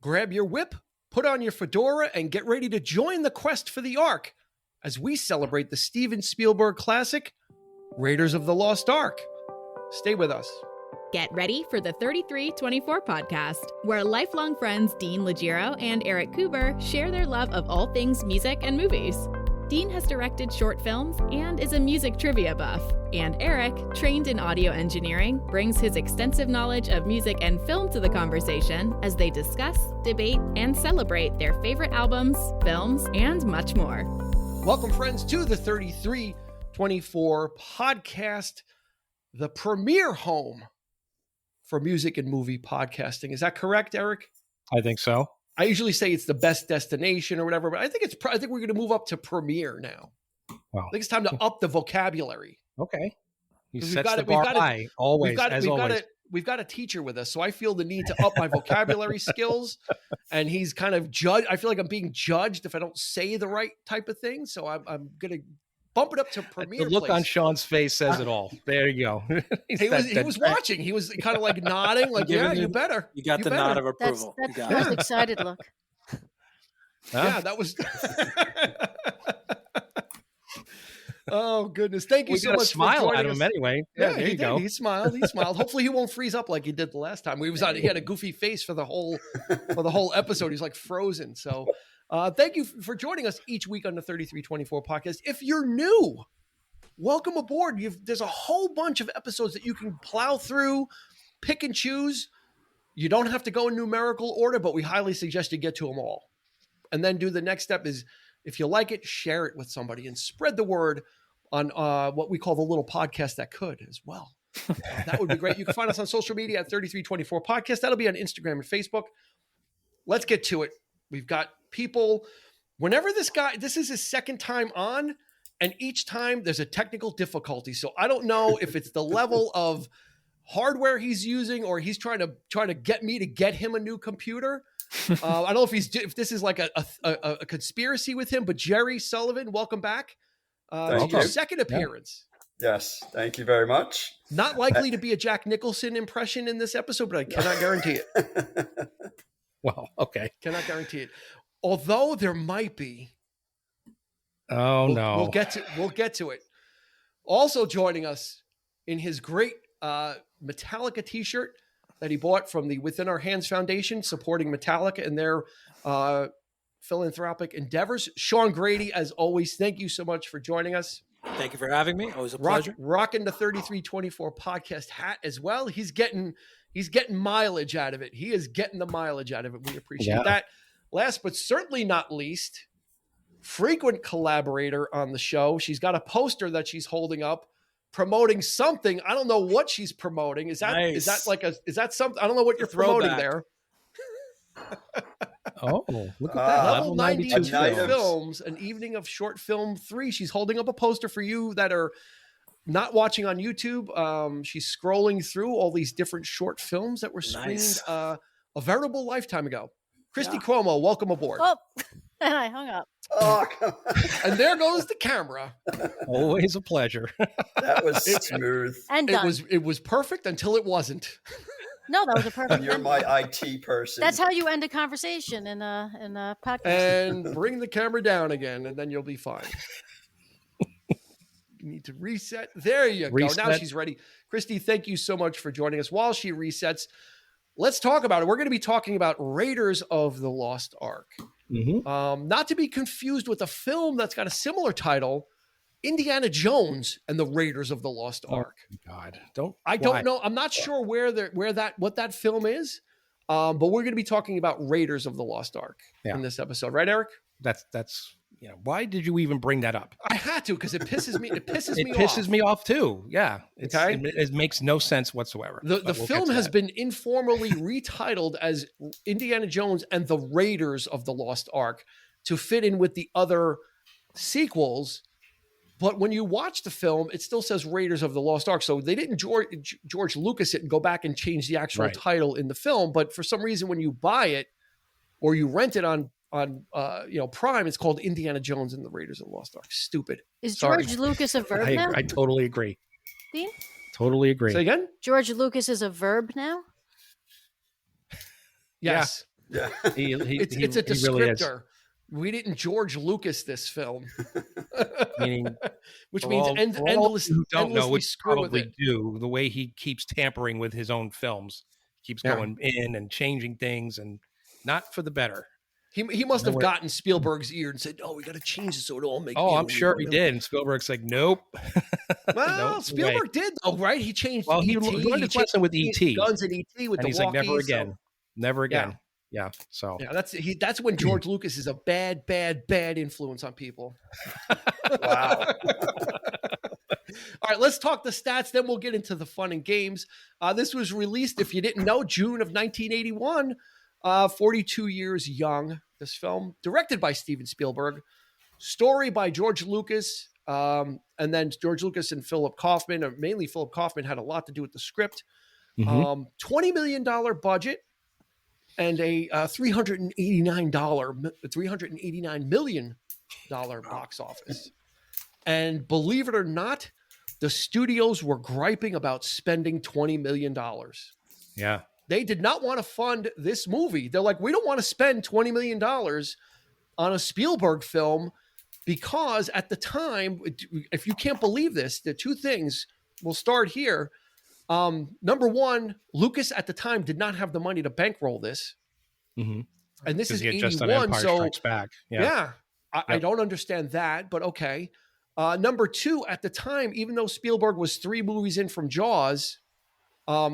Grab your whip, put on your fedora, and get ready to join the quest for the Ark as we celebrate the Steven Spielberg classic, Raiders of the Lost Ark. Stay with us. Get ready for the 3324 podcast, where lifelong friends Dean Legiro and Eric Kuber share their love of all things music and movies. Dean has directed short films and is a music trivia buff. And Eric, trained in audio engineering, brings his extensive knowledge of music and film to the conversation as they discuss, debate, and celebrate their favorite albums, films, and much more. Welcome, friends, to the 3324 podcast, the premier home for music and movie podcasting. Is that correct, Eric? I think so. I usually say it's the best destination or whatever, but I think we're going to move up to premier now. Well, I think it's time to up the vocabulary. Okay. He We've sets got the it- bar we've got it- high, always, as always. We've got a teacher with us, so I feel the need to up my vocabulary skills. And he's kind of judged. I feel like I'm being judged if I don't say the right type of thing. So I'm going to bump it up to premier. The look place. on Sean's face says it all. There you go. He was watching. He was kind of like nodding, like, yeah, you better. You got the better. nod of approval. That's You got that it. was excited look. Yeah, that was. Oh goodness! Thank you We so got a much. smile for joining out of us. him anyway. Yeah, there you he go. did. He smiled. He smiled. Hopefully, he won't freeze up like he did the last time. He had a goofy face for the whole episode. He's like frozen. So, thank you for joining us each week on the 3324 podcast. If you're new, welcome aboard. There's a whole bunch of episodes that you can plow through, pick and choose. You don't have to go in numerical order, but we highly suggest you get to them all. And then the next step is, if you like it, share it with somebody and spread the word on what we call the little podcast that could as well. That would be great. You can find us on social media at 3324 podcast. That'll be on Instagram and Facebook. Let's get to it. We've got people, whenever this is his second time on, and each time there's a technical difficulty. So I don't know if it's the level of hardware he's using or he's trying to get me to get him a new computer. I don't know if this is like a conspiracy with him, but Gerry Sullivan, welcome back. Thank Your you. second appearance. Yes, thank you very much. Not likely to be a Jack Nicholson impression in this episode, but I cannot guarantee it. Well, okay. Cannot guarantee it. Although there might be. Oh, no. We'll get to it. Also joining us in his great Metallica t-shirt that he bought from the Within Our Hands Foundation, supporting Metallica and their philanthropic endeavors. Sean Grady, as always, thank you so much for joining us. Thank you for having me. Always a pleasure. Rocking the 3324 podcast hat as well. He's getting mileage out of it. He is getting the mileage out of it. We appreciate that. Last but certainly not least, frequent collaborator on the show. She's got a poster that she's holding up promoting something. I don't know what she's promoting. Is that something? I don't know what you're promoting there. Oh, look at that. Level 92 Night of- Films, an evening of short film 3. She's holding up a poster for you that are not watching on YouTube. She's scrolling through all these different short films that were screened a veritable lifetime ago. Christy Cuomo, welcome aboard. Oh, and I hung up. Oh, come on. And there goes the camera. Always a pleasure. That was smooth. And done. It was perfect until it wasn't. No, that was a perfect. You're my IT person. That's how you end a conversation in a podcast. And bring the camera down again, and then you'll be fine. You need to reset. There you go. Now she's ready. Christy, thank you so much for joining us. While she resets, let's talk about it. We're going to be talking about Raiders of the Lost Ark. Mm-hmm. Not to be confused with a film that's got a similar title, Indiana Jones and the Raiders of the Lost Ark. Oh, God, don't know. I'm not sure what that film is, but we're going to be talking about Raiders of the Lost Ark in this episode, right, Eric? That's why did you even bring that up? I had to because it pisses me. It pisses It me pisses off. me off too. Yeah. Okay. It makes no sense whatsoever. The But we'll film get to has that. been informally retitled as Indiana Jones and the Raiders of the Lost Ark to fit in with the other sequels. But when you watch the film, it still says Raiders of the Lost Ark. So they didn't George Lucas it and go back and change the actual title in the film. But for some reason, when you buy it or you rent it on Prime, it's called Indiana Jones and the Raiders of the Lost Ark. Stupid. Is Sorry. George Lucas a verb now? I totally agree. Dean? Totally agree. Say again? George Lucas is a verb now? Yes. Yeah. It's a he really is. descriptor. We didn't George Lucas this film, Meaning, which for means all endless. who don't know, endlessly which screw with probably it. do, the way he keeps tampering with his own films, keeps Yeah. going in and changing things, and not for the better. He must have Nowhere- gotten Spielberg's ear and said, "Oh, we got to change this so it all make." Oh, I'm sure he did. And Spielberg's like, nope. Well, No Spielberg did though, right? He changed. Well, he E.T., learned his changed lesson with E.T. guns in E.T. with And the he's like, never walkies, so- again. Never again. Yeah. So Yeah, that's when George Lucas is a bad influence on people. Wow. All right, let's talk the stats, then we'll get into the fun and games. This was released, if you didn't know, June of 1981. 42 years young, this film. Directed by Steven Spielberg. Story by George Lucas. And then George Lucas and Philip Kaufman, or mainly Philip Kaufman, had a lot to do with the script. $20 million budget and a $389 million box office. And believe it or not, the studios were griping about spending $20 million. yeah. They did not want to fund this movie. They're like, we don't want to spend $20 million on a Spielberg film because at the time, if you can't believe this, the two things, we'll start here. Number one, Lucas at the time did not have the money to bankroll this. Mm-hmm. And this is he had 81. just done Empire So Strikes Back. yeah, I don't understand that, but okay. Number two, at the time, even though Spielberg was 3 movies in from Jaws,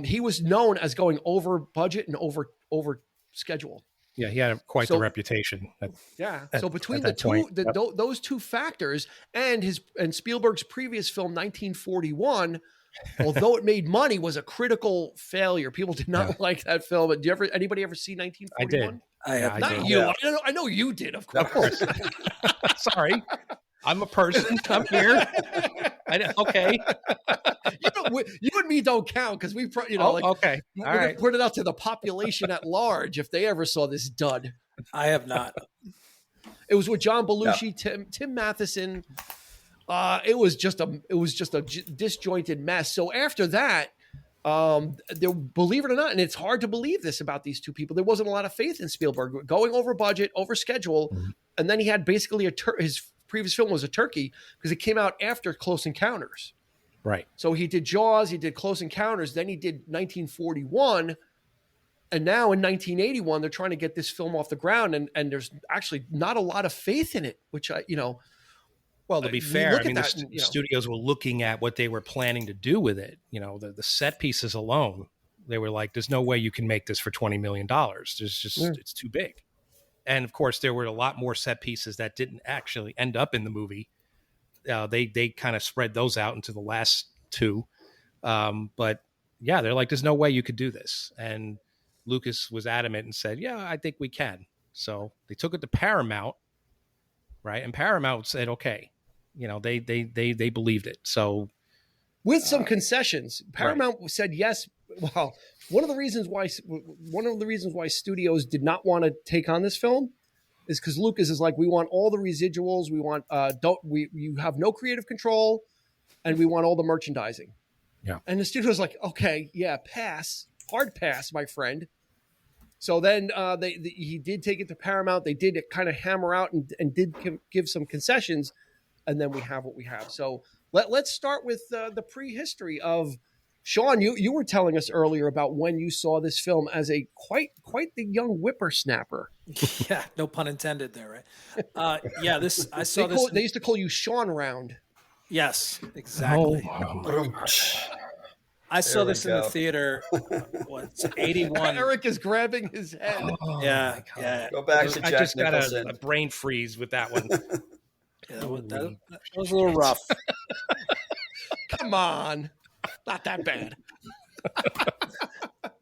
he was known as going over budget and over schedule. Yeah, he had quite the reputation. So between at that point, those two factors and Spielberg's previous film 1941, although it made money, was a critical failure. People did not like that film. Did anybody ever see 1941? I did. I have Not not. you. Yeah. I know you did, of Of course. course. Sorry. I'm a person. I'm here. Okay. You and me don't count because we, Okay. we're All gonna right. put it out to the population at large if they ever saw this dud. I have not. It was with John Belushi, Tim Matheson. It was just a disjointed mess. So after that, believe it or not, and it's hard to believe this about these two people, there wasn't a lot of faith in Spielberg, going over budget, over schedule, and then he had basically his previous film was a turkey because it came out after Close Encounters. Right. So he did Jaws, he did Close Encounters, then he did 1941, and now in 1981 they're trying to get this film off the ground, and there's actually not a lot of faith in it, which Well, to be you fair, look I mean, at the that and, studios were looking at what they were planning to do with it. The set pieces alone, they were like, "There's no way you can make this for $20 million. It's too big." And of course, there were a lot more set pieces that didn't actually end up in the movie. They kind of spread those out into the last two, but yeah, they're like, "There's no way you could do this." And Lucas was adamant and said, "Yeah, I think we can." So they took it to Paramount, right? And Paramount said, "Okay." They believed it. So with some concessions, Paramount said yes. Well, one of the reasons why studios did not want to take on this film is because Lucas is like, we want all the residuals, we want you have no creative control, and we want all the merchandising. Yeah. And the studio's like, okay, yeah, hard pass, my friend. So then he did take it to Paramount. They did kind of hammer out and did give some concessions, and then we have what we have. So let's start with the prehistory of Sean. You were telling us earlier about when you saw this film as a quite the young whippersnapper. Yeah, no pun intended there, right? I saw this. They used to call you Sean Round. Yes, exactly. I saw this in the theater. What's 81? Eric is grabbing his head. Yeah. Go back to I Jack just got Nicholson. a brain freeze with that one. Yeah, that was a little rough. Come on, not that bad.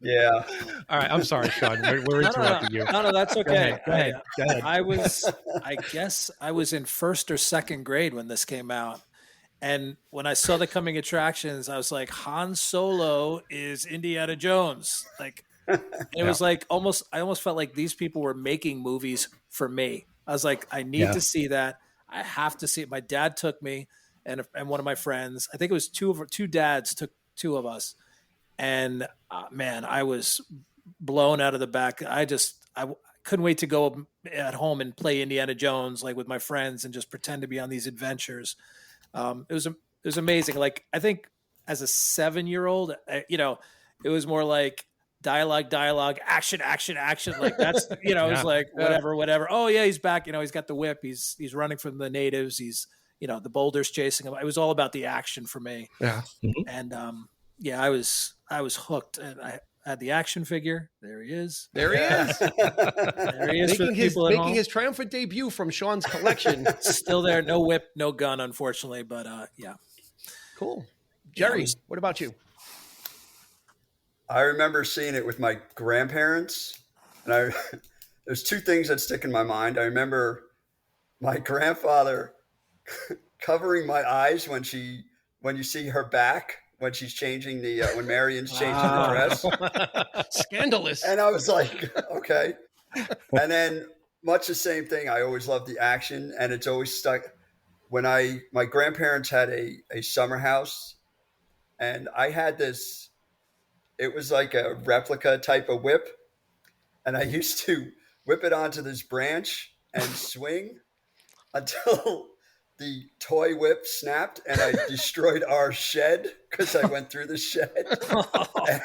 Yeah. All right, I'm sorry, Sean. We're interrupting you. No, that's okay. Go ahead. I guess I was in first or second grade when this came out. And when I saw the coming attractions, I was like, Han Solo is Indiana Jones. Like, it was like I almost felt like these people were making movies for me. I was like, I need to see that. I have to see it. My dad took me and one of my friends. I think it was two dads took two of us. And man, I was blown out of the back. I couldn't wait to go at home and play Indiana Jones, like with my friends, and just pretend to be on these adventures. It was amazing. Like, I think as a 7-year-old, it was more like dialogue, action. Like that's, it was like whatever. Oh yeah, he's back. He's got the whip. He's running from the natives. He's, the boulders chasing him. It was all about the action for me. Yeah. And I was hooked, and I had the action figure. There he is. There he is. There he is. Making his triumphant debut from Sean's collection. Still there. No whip, no gun, unfortunately, but yeah. Cool. Gerry, what about you? I remember seeing it with my grandparents, and there's two things that stick in my mind. I remember my grandfather covering my eyes when you see her back, when she's changing when Marion's changing the dress. Scandalous. And I was like, okay. And then much the same thing. I always loved the action, and it's always stuck. When my grandparents had a summer house, and I had this, it was like a replica type of whip. And I used to whip it onto this branch and swing until the toy whip snapped and I destroyed our shed because I went through the shed. And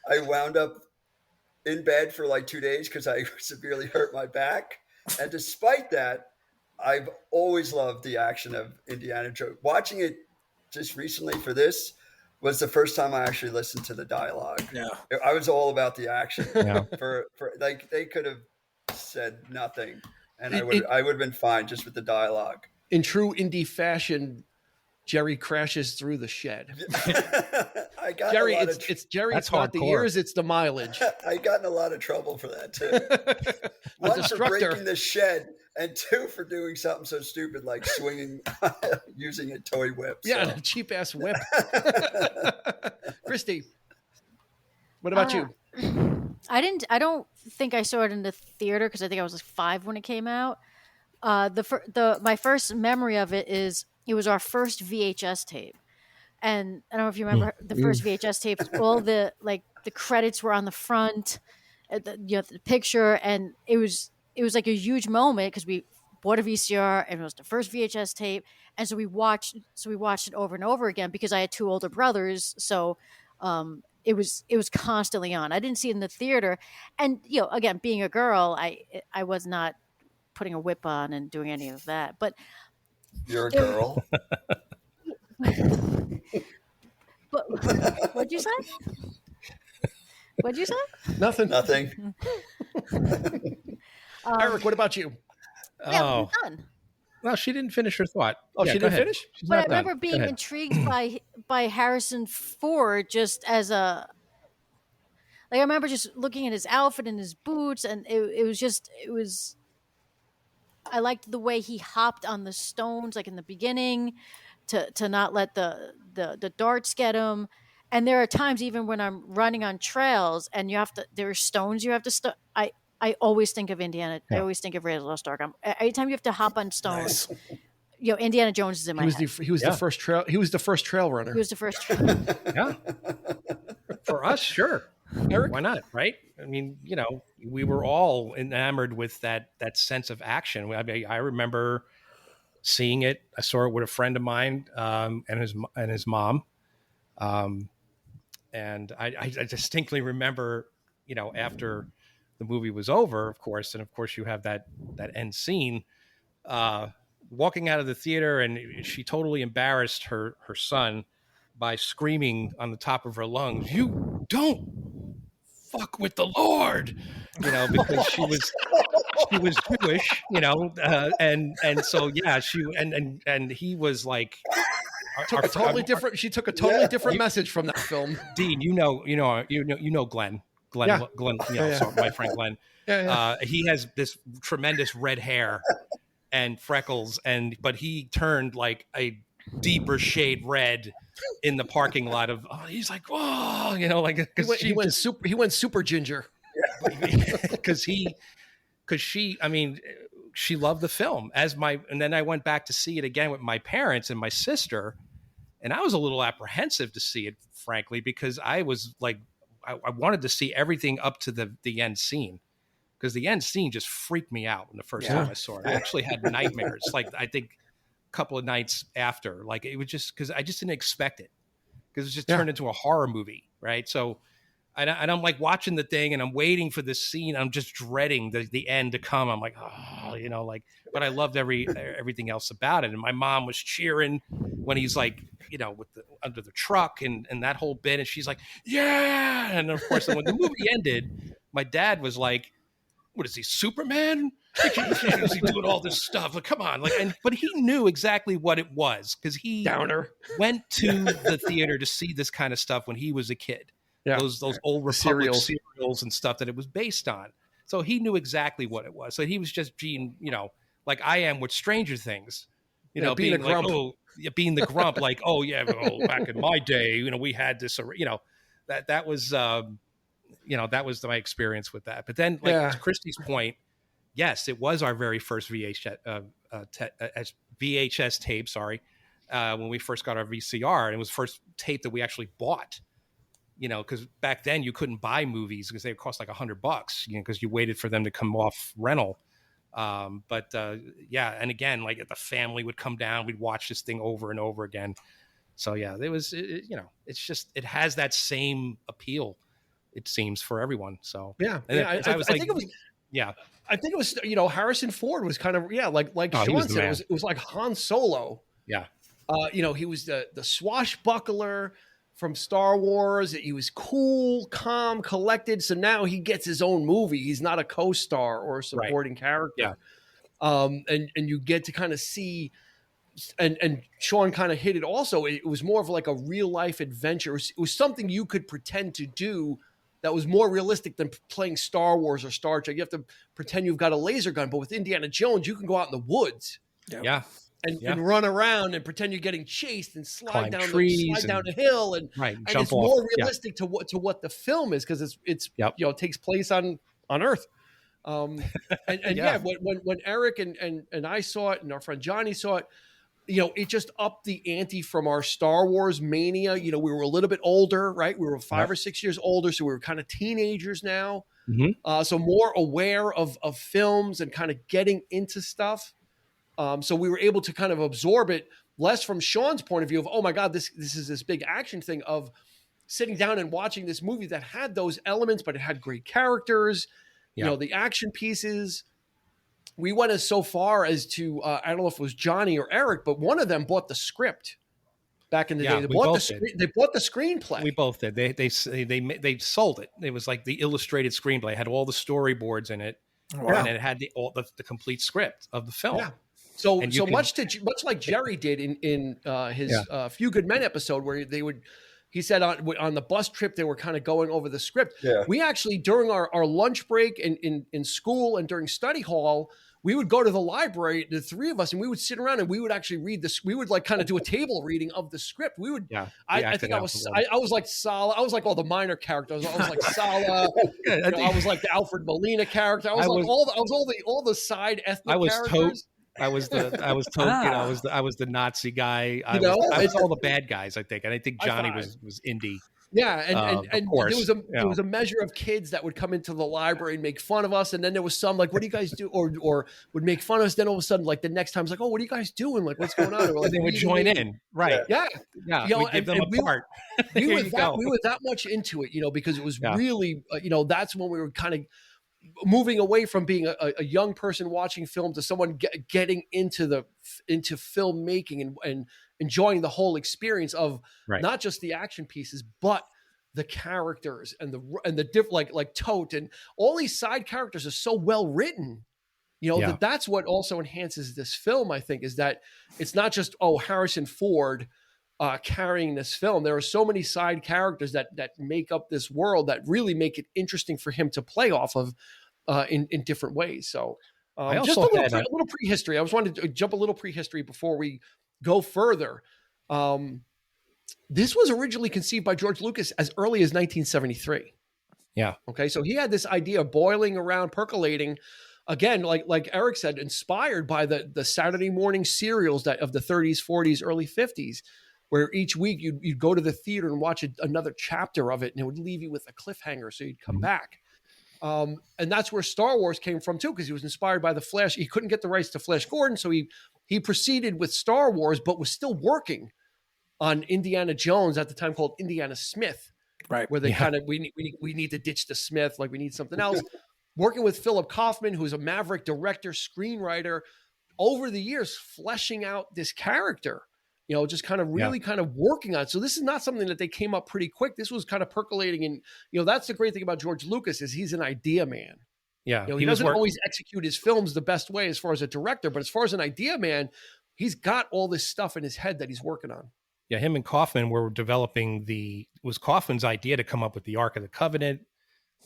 I wound up in bed for like 2 days because I severely hurt my back. And despite that, I've always loved the action of Indiana Jones. Watching it just recently for this was the first time I actually listened to the dialogue. Yeah, I was all about the action. Yeah. For like, they could have said nothing, and I would have been fine just with the dialogue. In true indie fashion, Gerry crashes through the shed. I got Gerry. It's Gerry. It's not the years; it's the mileage. I got in a lot of trouble for that too. One, for breaking the shed, and two, for doing something so stupid like swinging, using a toy whip. Yeah, a cheap ass whip. Christy, what about you? I don't think I saw it in the theater because I think I was like 5 when it came out. My first memory of it is it was our first VHS tape, and I don't know if you remember the first VHS tapes. All the credits were on the front, the picture, and it was like a huge moment because we bought a VCR and it was the first VHS tape, and so we watched it over and over again because I had 2 older brothers, so it was constantly on. I didn't see it in the theater, and again, being a girl, I was not putting a whip on and doing any of that, but you're a girl. But what'd you say? What'd you say? Nothing. Eric, what about you? Yeah, I'm done. Well, she didn't finish her thought. Oh, she didn't finish? But I remember being intrigued by Harrison Ford just as I remember just looking at his outfit and his boots, and it was I liked the way he hopped on the stones like in the beginning to not let the darts get him. And there are times even when I'm running on trails and there are stones you have to I always think of Indiana. Yeah. I always think of Raiders of the Lost Ark. Every time you have to hop on stones, nice. Indiana Jones is in my head. He was the first trail. He was the first trail runner. He was the first. Yeah. For us, sure. Eric, why not? Right? I mean, we were all enamored with that sense of action. I mean, I remember seeing it. I saw it with a friend of mine and his mom, and I distinctly remember, after the movie was over, of course, and of course you have that end scene, walking out of the theater, and she totally embarrassed her son by screaming on the top of her lungs, "You don't fuck with the Lord," because she was Jewish, and so she and he was like, took a totally different message from that film. Dean, you know Glenn. Yeah. Glenn, so my friend Glenn. Yeah. He has this tremendous red hair and freckles, but he turned like a deeper shade red in the parking lot of. He's like, whoa, he went super ginger, because she loved the film and then I went back to see it again with my parents and my sister, and I was a little apprehensive to see it, frankly, because I was like, I wanted to see everything up to the end scene, because the end scene just freaked me out when the first time I saw it. I actually had nightmares. Like I think a couple of nights after, like it was just because I just didn't expect it, because it just turned into a horror movie, right? So. And I'm like watching the thing and I'm waiting for this scene. I'm just dreading the end to come. I'm like, oh, you know, like, but I loved everything else about it. And my mom was cheering when he's like, you know, with under the truck and that whole bit. And she's like, yeah. And of course, when the movie ended, my dad was like, what is he, Superman? Is he doing all this stuff? Like, come on. Like, but he knew exactly what it was, because he went to the theater to see this kind of stuff when he was a kid. Yeah. Those old Republic cereals and stuff that it was based on. So he knew exactly what it was. So he was just being, you know, like I am with Stranger Things, you know, being like, being the grump, like, oh yeah, back in my day, you know, we had this, you know, that was, you know, that was my experience with that. But then, like to Christy's point, yes, it was our very first VHS tape. Sorry, when we first got our VCR, and it was the first tape that we actually bought. You know, because back then you couldn't buy movies because they would cost like $100, you know, because you waited for them to come off rental. But and again, like the family would come down, we'd watch this thing over and over again. So yeah, it was, you know, it's just, it has that same appeal, it seems, for everyone. So I think it was, you know, Harrison Ford was kind of, like Sean said, it was like Han Solo. Yeah. You know, he was the swashbuckler from Star Wars. He was cool, calm, collected. So now he gets his own movie. He's not a co-star or a supporting character. Yeah. And you get to kind of see, and Sean kind of hit it also. It was more of like a real life adventure. It was something you could pretend to do that was more realistic than playing Star Wars or Star Trek. You have to pretend you've got a laser gun, but with Indiana Jones, you can go out in the woods. Yeah. And run around and pretend you're getting chased and slide down a hill and it's off. more realistic to what the film is, because it's you know, it takes place on Earth. When Eric and I saw it and our friend Johnny saw it, you know, it just upped the ante from our Star Wars mania. You know, we were a little bit older, right? We were 5 or 6 years older, so we were kind of teenagers now. Mm-hmm. So more aware of films and kind of getting into stuff. So we were able to kind of absorb it less from Sean's point of view of, oh my God, this is this big action thing, of sitting down and watching this movie that had those elements, but it had great characters, you know, the action pieces. We went as so far as to, I don't know if it was Johnny or Eric, but one of them bought the script back in the day. They bought the screenplay. We both did. They sold it. It was like the illustrated screenplay. It had all the storyboards in it. Wow. And it had the complete script of the film. Yeah. So much like Gerry did in his Few Good Men episode, where he said on the bus trip they were kind of going over the script. Yeah. We actually, during our lunch break in school and during study hall, we would go to the library, the three of us, and we would sit around and we would actually read this. We would like kind of do a table reading of the script. We would. Yeah. I think I was like Sala. I was like all the minor characters. I was like Sala. I was like the Alfred Molina character. I was all the side ethnic characters. I was Toke, I was the Nazi guy. I was all the bad guys, I think. And I think Johnny was Indy. Yeah, and there was a measure of kids that would come into the library and make fun of us, and then there was some like, "What do you guys do?" or would make fun of us. Then all of a sudden, like the next time, it's like, "Oh, what are you guys doing? Like, what's going on?" Like, they would join in, right? Yeah. You know, we give them a part. We were that much into it, you know, because it was really, you know, that's when we were kind of moving away from being a young person watching film to someone getting into filmmaking and enjoying the whole experience of not just the action pieces, but the characters and the like Tote and all these side characters are so well written, you know, that's what also enhances this film. I think is that it's not just, Harrison Ford carrying this film. There are so many side characters that make up this world that really make it interesting for him to play off of in different ways. So just a little prehistory. I was wanting to jump a little prehistory before we go further. This was originally conceived by George Lucas as early as 1973. Yeah. Okay. So he had this idea boiling around, percolating, again, like Eric said, inspired by the Saturday morning serials of the 30s, 40s, early 50s, where each week you'd go to the theater and watch another chapter of it, and it would leave you with a cliffhanger, so you'd come back. And that's where Star Wars came from too, because he was inspired by the Flash. He couldn't get the rights to Flash Gordon, so he proceeded with Star Wars, but was still working on Indiana Jones at the time, called Indiana Smith, Right. where they kind of we need to ditch the Smith, like we need something else. Working with Philip Kaufman, who's a maverick director, screenwriter, over the years fleshing out this character. Just kind of really kind of working on it. So this is not something that they came up pretty quick. This was kind of percolating. And, that's the great thing about George Lucas is he's an idea man. Yeah. He doesn't always execute his films the best way as far as a director, but as far as an idea man, he's got all this stuff in his head that he's working on. Yeah. Him and Kaufman were developing it was Kaufman's idea to come up with the Ark of the Covenant,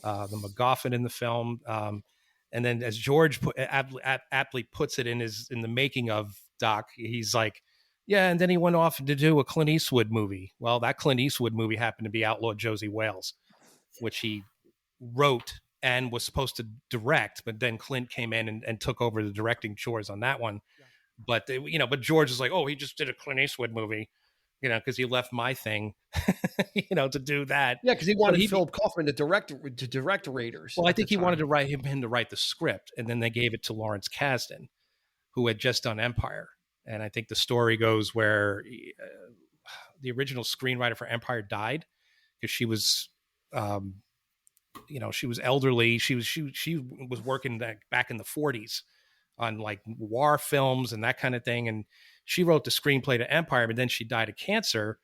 the MacGuffin in the film. And then as George aptly puts it in the making of Doc, he's like, yeah, and then he went off to do a Clint Eastwood movie. Well, that Clint Eastwood movie happened to be Outlaw Josie Wales, which he wrote and was supposed to direct, but then Clint came in and took over the directing chores on that one. But but George is like, oh, he just did a Clint Eastwood movie, because he left my thing, to do that. Yeah, because he wanted Philip Kaufman to direct Raiders. Well, I think he wanted to write him to write the script, and then they gave it to Lawrence Kasdan, who had just done Empire. And I think the story goes where the original screenwriter for Empire died because she was, she was elderly. She was working back in the 40s on like war films and that kind of thing. And she wrote the screenplay to Empire, but then she died of cancer.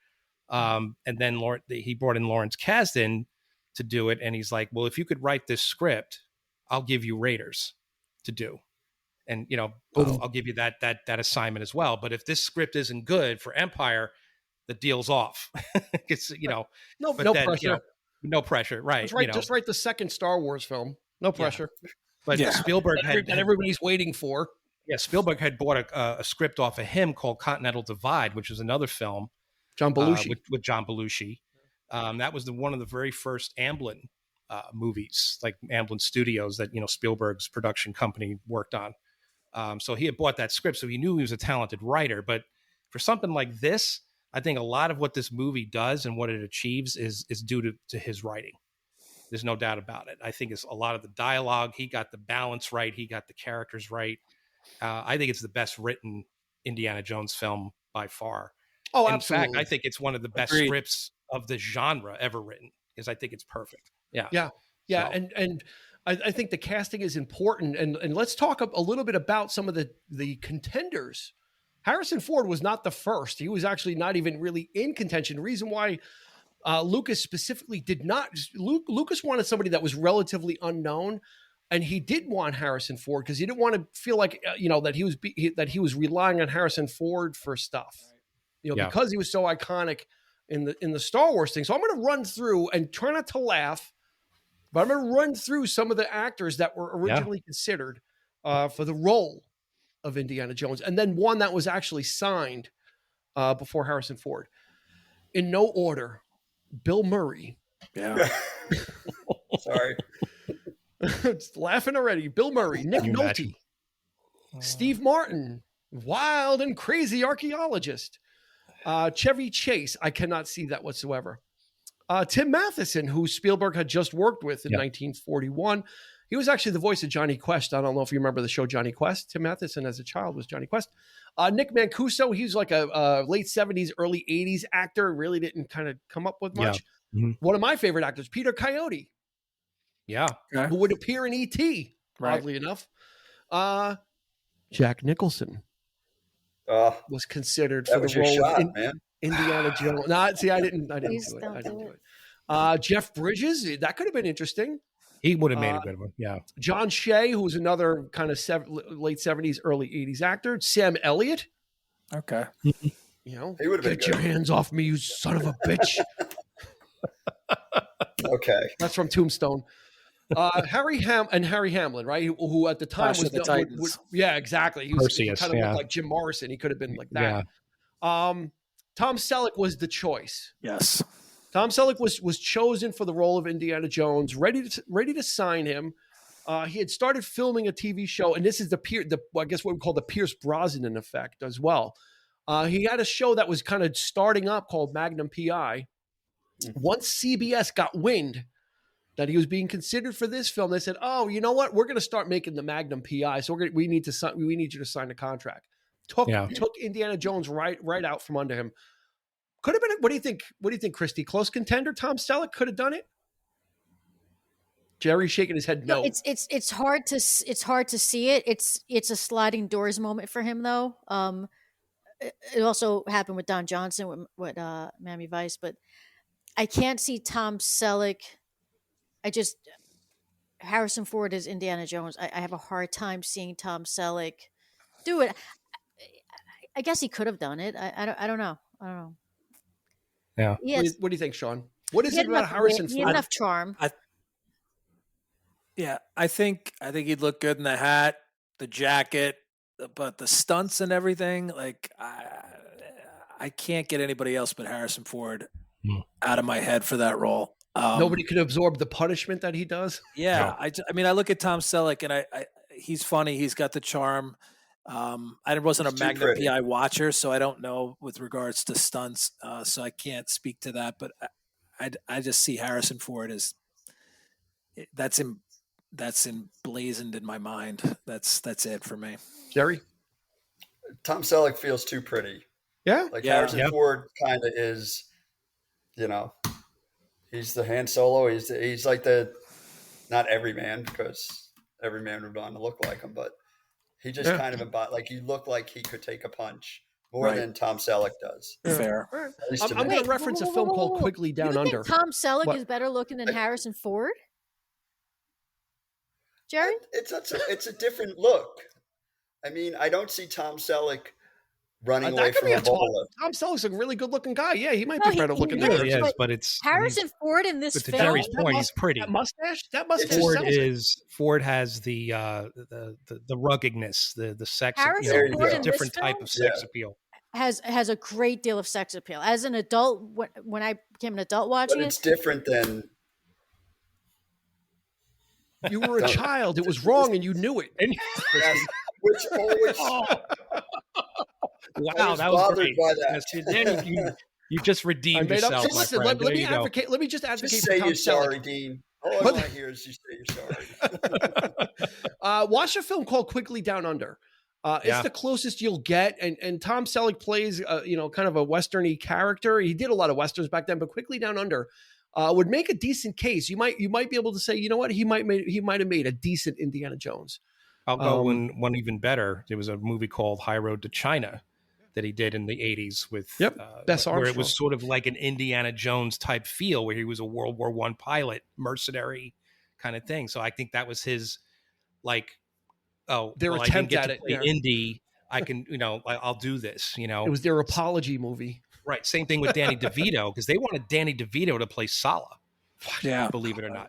And then he brought in Lawrence Kasdan to do it. And he's like, well, if you could write this script, I'll give you Raiders to do. And, I'll give you that assignment as well. But if this script isn't good for Empire, the deal's off. It's, no pressure. No pressure. Right. Just write the second Star Wars film. No pressure. Yeah. But Spielberg that everybody's waiting for. Yeah. Spielberg had bought a script off of him called Continental Divide, which is another film. John Belushi. With John Belushi. That was one of the very first Amblin movies, like Amblin Studios that, Spielberg's production company worked on. So he had bought that script, so he knew he was a talented writer. But for something like this, I think a lot of what this movie does and what it achieves is due to his writing. There's no doubt about it. I think it's a lot of the dialogue. He got the balance right. He got the characters right. I think it's the best written Indiana Jones film by far. Oh, in absolutely. fact, I think it's one of the best scripts of the genre ever written because I think it's perfect. Yeah. So. And I think the casting is important. And let's talk a little bit about some of the contenders. Harrison Ford was not the first. He was actually not even really in contention. The reason why Lucas specifically did not. Lucas wanted somebody that was relatively unknown, and he did want Harrison Ford because he didn't want to feel like that he was relying on Harrison Ford for stuff. Because he was so iconic in the Star Wars thing. So I'm going to run through and try not to laugh. But I'm going to run through some of the actors that were originally considered for the role of Indiana Jones, and then one that was actually signed before Harrison Ford. In no order, Bill Murray. Yeah. Sorry. Just laughing already. Bill Murray, Nick Nolte, Steve Martin, wild and crazy archaeologist. Chevy Chase, I cannot see that whatsoever. Tim Matheson, who Spielberg had just worked with in 1941. He was actually the voice of Johnny Quest. I don't know if you remember the show Johnny Quest. Tim Matheson as a child was Johnny Quest. Nick Mancuso, he was like a late 70s, early 80s actor. Really didn't kind of come up with much. Yeah. Mm-hmm. One of my favorite actors, Peter Coyote. Yeah. Who would appear in E.T., oddly enough. Jack Nicholson was considered for the role of Indiana Jones. No, see, I didn't do it. Jeff Bridges, that could have been interesting. He would have made a good one. Yeah. John Shea, who was another kind of late 70s, early 80s actor. Sam Elliott. Okay. He would have been Get your hands off me, you son of a bitch. Okay. That's from Tombstone. Harry Hamlin, right? Who at the time was the Titans. Yeah, exactly. He was Perseus, kind of looked like Jim Morrison. He could have been like that. Yeah. Tom Selleck was the choice. Yes. Tom Selleck was chosen for the role of Indiana Jones, ready to sign him. He had started filming a TV show, and this is I guess what we call the Pierce Brosnan effect as well. He had a show that was kind of starting up called Magnum PI. Once CBS got wind that he was being considered for this film. They said, "Oh, you know what? We're going to start making the Magnum PI. So we need you to sign a contract." Took Indiana Jones right out from under him. Could have been. What do you think? What do you think, Christy? Close contender. Tom Selleck could have done it. Jerry shaking his head. No. It's hard to see it. It's a sliding doors moment for him though. It also happened with Don Johnson with Miami Vice, but I can't see Tom Selleck. Harrison Ford is Indiana Jones. I have a hard time seeing Tom Selleck do it. I guess he could have done it. I don't know. Yeah. What do you think, Sean? What is it about Harrison Ford? He had enough charm. I think he'd look good in the hat, the jacket, but the stunts and everything, like I can't get anybody else but Harrison Ford out of my head for that role. Nobody could absorb the punishment that he does. Yeah, no. I mean, I look at Tom Selleck and he's funny. He's got the charm. I wasn't a Magnum PI watcher, so I don't know with regards to stunts. So I can't speak to that. But I just see Harrison Ford as that's emblazoned in my mind. That's it for me. Jerry? Tom Selleck feels too pretty. Yeah. Harrison Ford kind of is, he's the Han Solo. He's like not every man, because every man would want to look like him, but he just kind of you look like he could take a punch more than Tom Selleck does. Fair. I'm going to reference a film called Quickly Down Under. Tom Selleck is better looking than Harrison Ford? Jerry? It's a different look. I mean, I don't see Tom Selleck running away from a bola. Tom Selleck's a really good-looking guy. Yeah, he might be better looking than he is, but it's Harrison Ford in this film. To Jerry's point, he's pretty. That mustache. Ford has the ruggedness, the sex. Harrison Ford in different this type film of sex appeal. Has a great deal of sex appeal. As an adult, when I became an adult watching it's different than. You were a child. It was wrong, and you knew it. Which always. Wow, that was great. Danny, you just redeemed yourself. Listen, let me advocate. Let me just advocate. Just say you're sorry, Dean. All I want to hear is you say you're sorry. Watch a film called Quickly Down Under. It's the closest you'll get, and Tom Selleck plays, kind of a western-y character. He did a lot of westerns back then, but Quickly Down Under would make a decent case. You might be able to say, you know what, he might have made a decent Indiana Jones. I'll go one even better. There was a movie called High Road to China that he did in the 80s with Bess Armstrong, where it was sort of like an Indiana Jones type feel, where he was a World War I pilot, mercenary kind of thing. So I think that was his their attempt at it. Indy, I can, I'll do this. It was their apology movie. Right. Same thing with Danny DeVito, because they wanted Danny DeVito to play Sala. Yeah, believe it or not.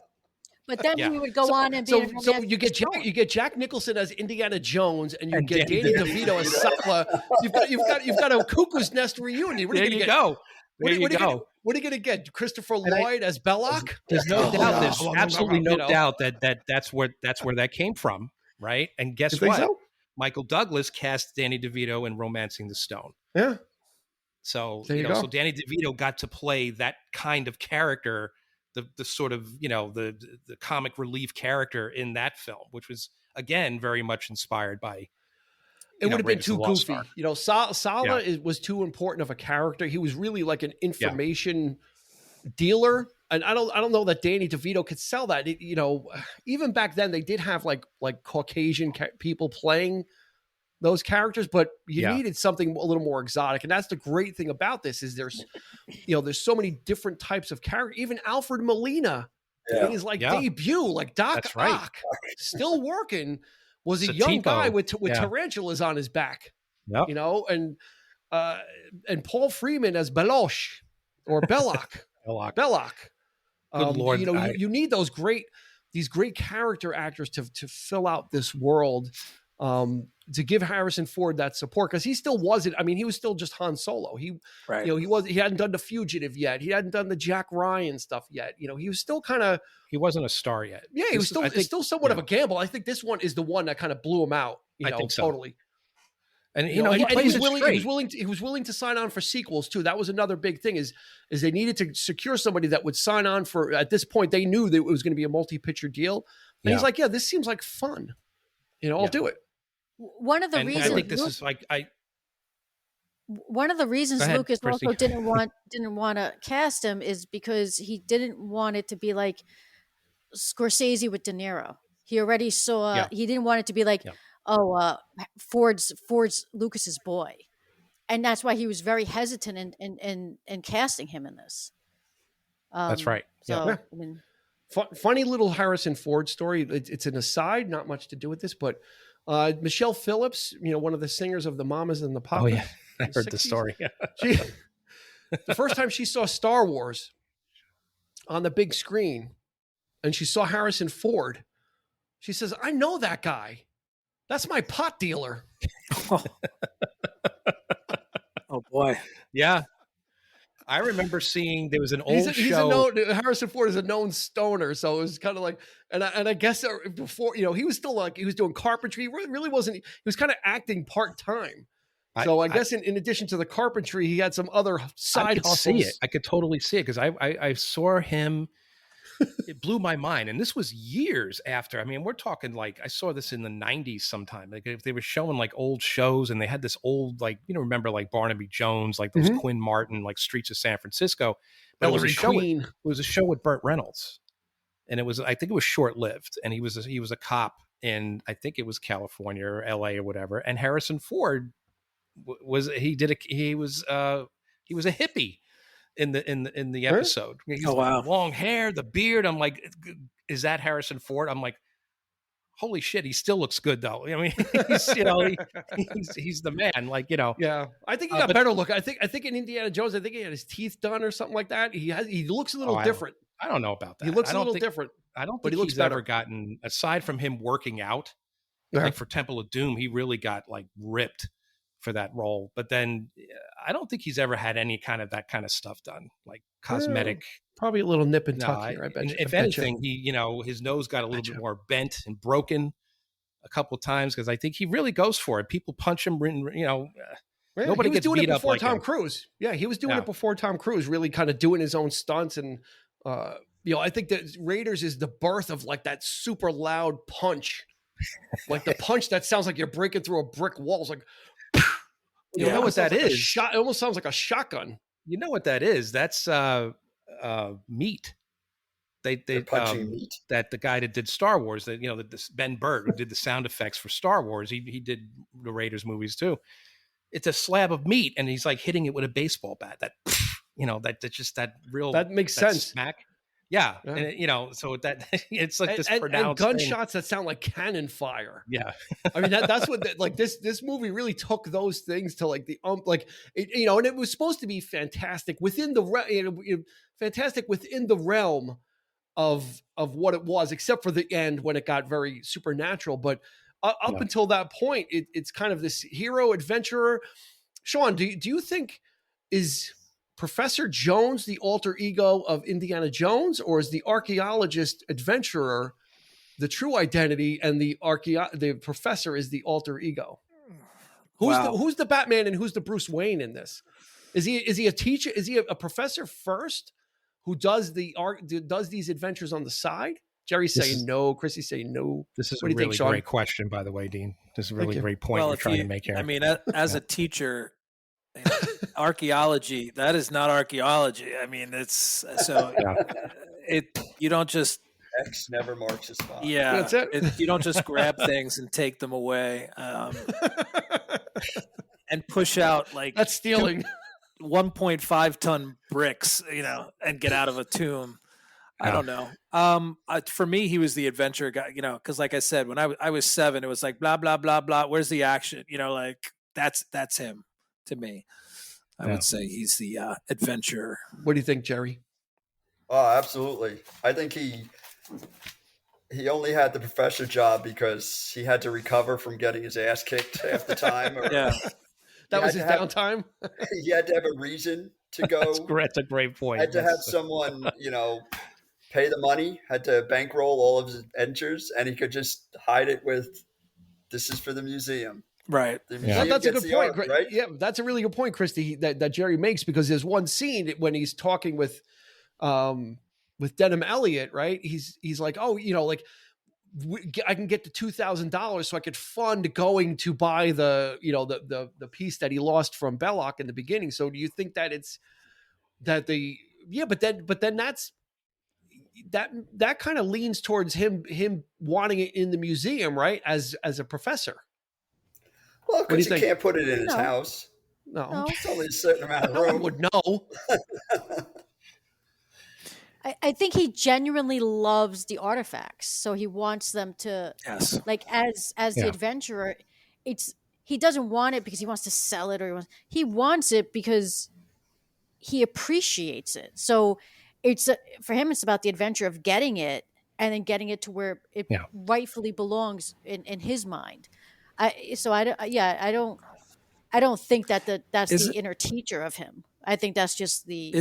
But then he would go on and be. So you get Jack Nicholson as Indiana Jones, and you get Danny DeVito as Sala. You've got a cuckoo's nest reunion. There you go. What are you going to get? Christopher Lloyd as Belloc? There's no doubt. There's absolutely no doubt that's where that came from, right? And guess what? So? Michael Douglas cast Danny DeVito in Romancing the Stone. Yeah. So so Danny DeVito got to play that kind of character. The sort of the comic relief character in that film, which was again very much inspired by. It would have been too goofy. Sala was too important of a character. He was really like an information dealer, and I don't know that Danny DeVito could sell that. Even back then they did have like Caucasian people playing those characters, but you needed something a little more exotic. And that's the great thing about this is there's so many different types of characters. Even Alfred Molina in his debut, like Doc Ock, still working, was a young guy with tarantulas on his back, and Paul Freeman as Belosh or Belloc. Belloc. Good Lord. You need these great character actors to fill out this world. To give Harrison Ford that support, because he still wasn't. I mean, he was still just Han Solo. He hadn't done The Fugitive yet. He hadn't done the Jack Ryan stuff yet. He was still kind of. He wasn't a star yet. Yeah, he was still somewhat of a gamble. I think this one is the one that kind of blew him out. I think so. Totally. And You know, he and plays he it was straight. willing to sign on for sequels too. That was another big thing is they needed to secure somebody that would sign on for, at this point they knew that it was going to be a multi-picture deal. And he's like, yeah, this seems like fun. You know, I'll do it. One of the reasons I think this is like one of the reasons ahead, Lucas Christy. also didn't want to cast him is because he didn't want it to be like Scorsese with De Niro. He already saw. He didn't want it to be like, Ford's Lucas's boy, and that's why he was very hesitant in casting him in this. That's right. So I mean, funny little Harrison Ford story. It's an aside, not much to do with this, but Michelle Phillips, you know, one of the singers of the Mamas and the Papas. Oh yeah, I heard 60s. The story. The first time she saw Star Wars on the big screen, and she saw Harrison Ford, she says, "I know that guy. That's my pot dealer." Oh boy, yeah. I remember seeing there was an old show. Harrison Ford is a known stoner, so it was kind of like, and I guess before, you know, he was still like, he was doing carpentry. He really wasn't. He was kind of acting part time. So I guess in addition to the carpentry, he had some other side hustles. See it. I could totally see it because I saw him. It blew my mind, and this was years after. I mean, we're talking like I saw this in the 90s sometime. Like if they were showing like old shows, and they had this old, like, you know, remember like Barnaby Jones, like those Quinn Martin, like Streets of San Francisco. But it was a show with Burt Reynolds, and I think it was short lived, and he was a cop in, I think it was California or LA or whatever. And Harrison Ford was a hippie in the episode. He's long hair, the beard. I'm like, is that Harrison Ford? I'm like, holy shit, he still looks good though. I mean, he's the man. Like, you know. Yeah, I think he got better look. I think in Indiana Jones, I think he had his teeth done or something like that. He looks a little different. I don't know about that. He looks a little different. I don't think he's ever gotten, aside from him working out, like for Temple of Doom, he really got like ripped for that role. But then I don't think he's ever had any kind of that kind of stuff done, like cosmetic. Probably a little nip and tuck here, I bet. If anything, he, you know, his nose got a little bit more bent and broken a couple of times because I think he really goes for it. People punch him, you know. Nobody gets beat up like Tom Cruise. Yeah, he was doing it before Tom Cruise, really kind of doing his own stunts. And, you know, I think that Raiders is the birth of like that super loud punch. Like the punch that sounds like you're breaking through a brick wall. It's like, you know what that is? It almost sounds like a shotgun. You know what that is? That's meat. They punching meat. That the guy that did Star Wars, that, you know, this Ben Burtt, who did the sound effects for Star Wars, he did the Raiders movies too. It's a slab of meat, and he's like hitting it with a baseball bat. That, you know, that's just that real. That makes sense. Smack. Yeah. And it, you know, so that it's like this pronounced and gunshots that sound like cannon fire. Yeah. I mean, that's what like this movie really took those things to like the you know, and it was supposed to be fantastic within the fantastic within the realm of what it was, except for the end when it got very supernatural. But up until that point, it's kind of this hero adventurer. Sean, do you think is Professor Jones the alter ego of Indiana Jones, or is the archaeologist adventurer the true identity, and the professor is the alter ego? Who's the Batman and who's the Bruce Wayne in this? Is he a teacher? Is he a professor first who does these adventures on the side? Jerry's saying no. Chrissy's saying no. This is a really great question, by the way, Dean. This is a really great point you're trying to make here. I mean, as a teacher, archaeology, that is not archaeology. I mean, it's so you don't just X never marks a spot. Yeah, that's it. You don't just grab things and take them away and push out like that's stealing 1.5 ton bricks, you know, and get out of a tomb. I don't know. For me, he was the adventure guy, you know, because like I said, when I was 7, it was like blah blah blah blah. Where's the action? You know, like that's him to me. I would say he's the adventurer. What do you think, Gerry? Oh, absolutely. I think he only had the professor job because he had to recover from getting his ass kicked half the time. That was his downtime. He had to have a reason to go. That's a great point. Had to have someone, you know, pay the money, had to bankroll all of his adventures, and he could just hide it with, this is for the museum. Right. The museum That's a gets good the point. Ark, right? Yeah, that's a really good point, Christy, that Gerry makes, because there's one scene when he's talking with Denham Elliott, right? He's like, oh, like I can get the $2,000 so I could fund going to buy the the piece that he lost from Belloc in the beginning. So do you think that it's that but then that's that kind of leans towards him wanting it in the museum, right? As a professor. Well, What do you because you think? can't put it in his No. house. No, It's only a certain amount of no one room. would know. I think he genuinely loves the artifacts, so he wants them to, Yes. like, as the adventurer, he doesn't want it because he wants to sell it, or he wants it because he appreciates it. So for him, it's about the adventure of getting it and then getting it to where it rightfully belongs in his mind. I don't think that's the inner teacher of him. I think that's just the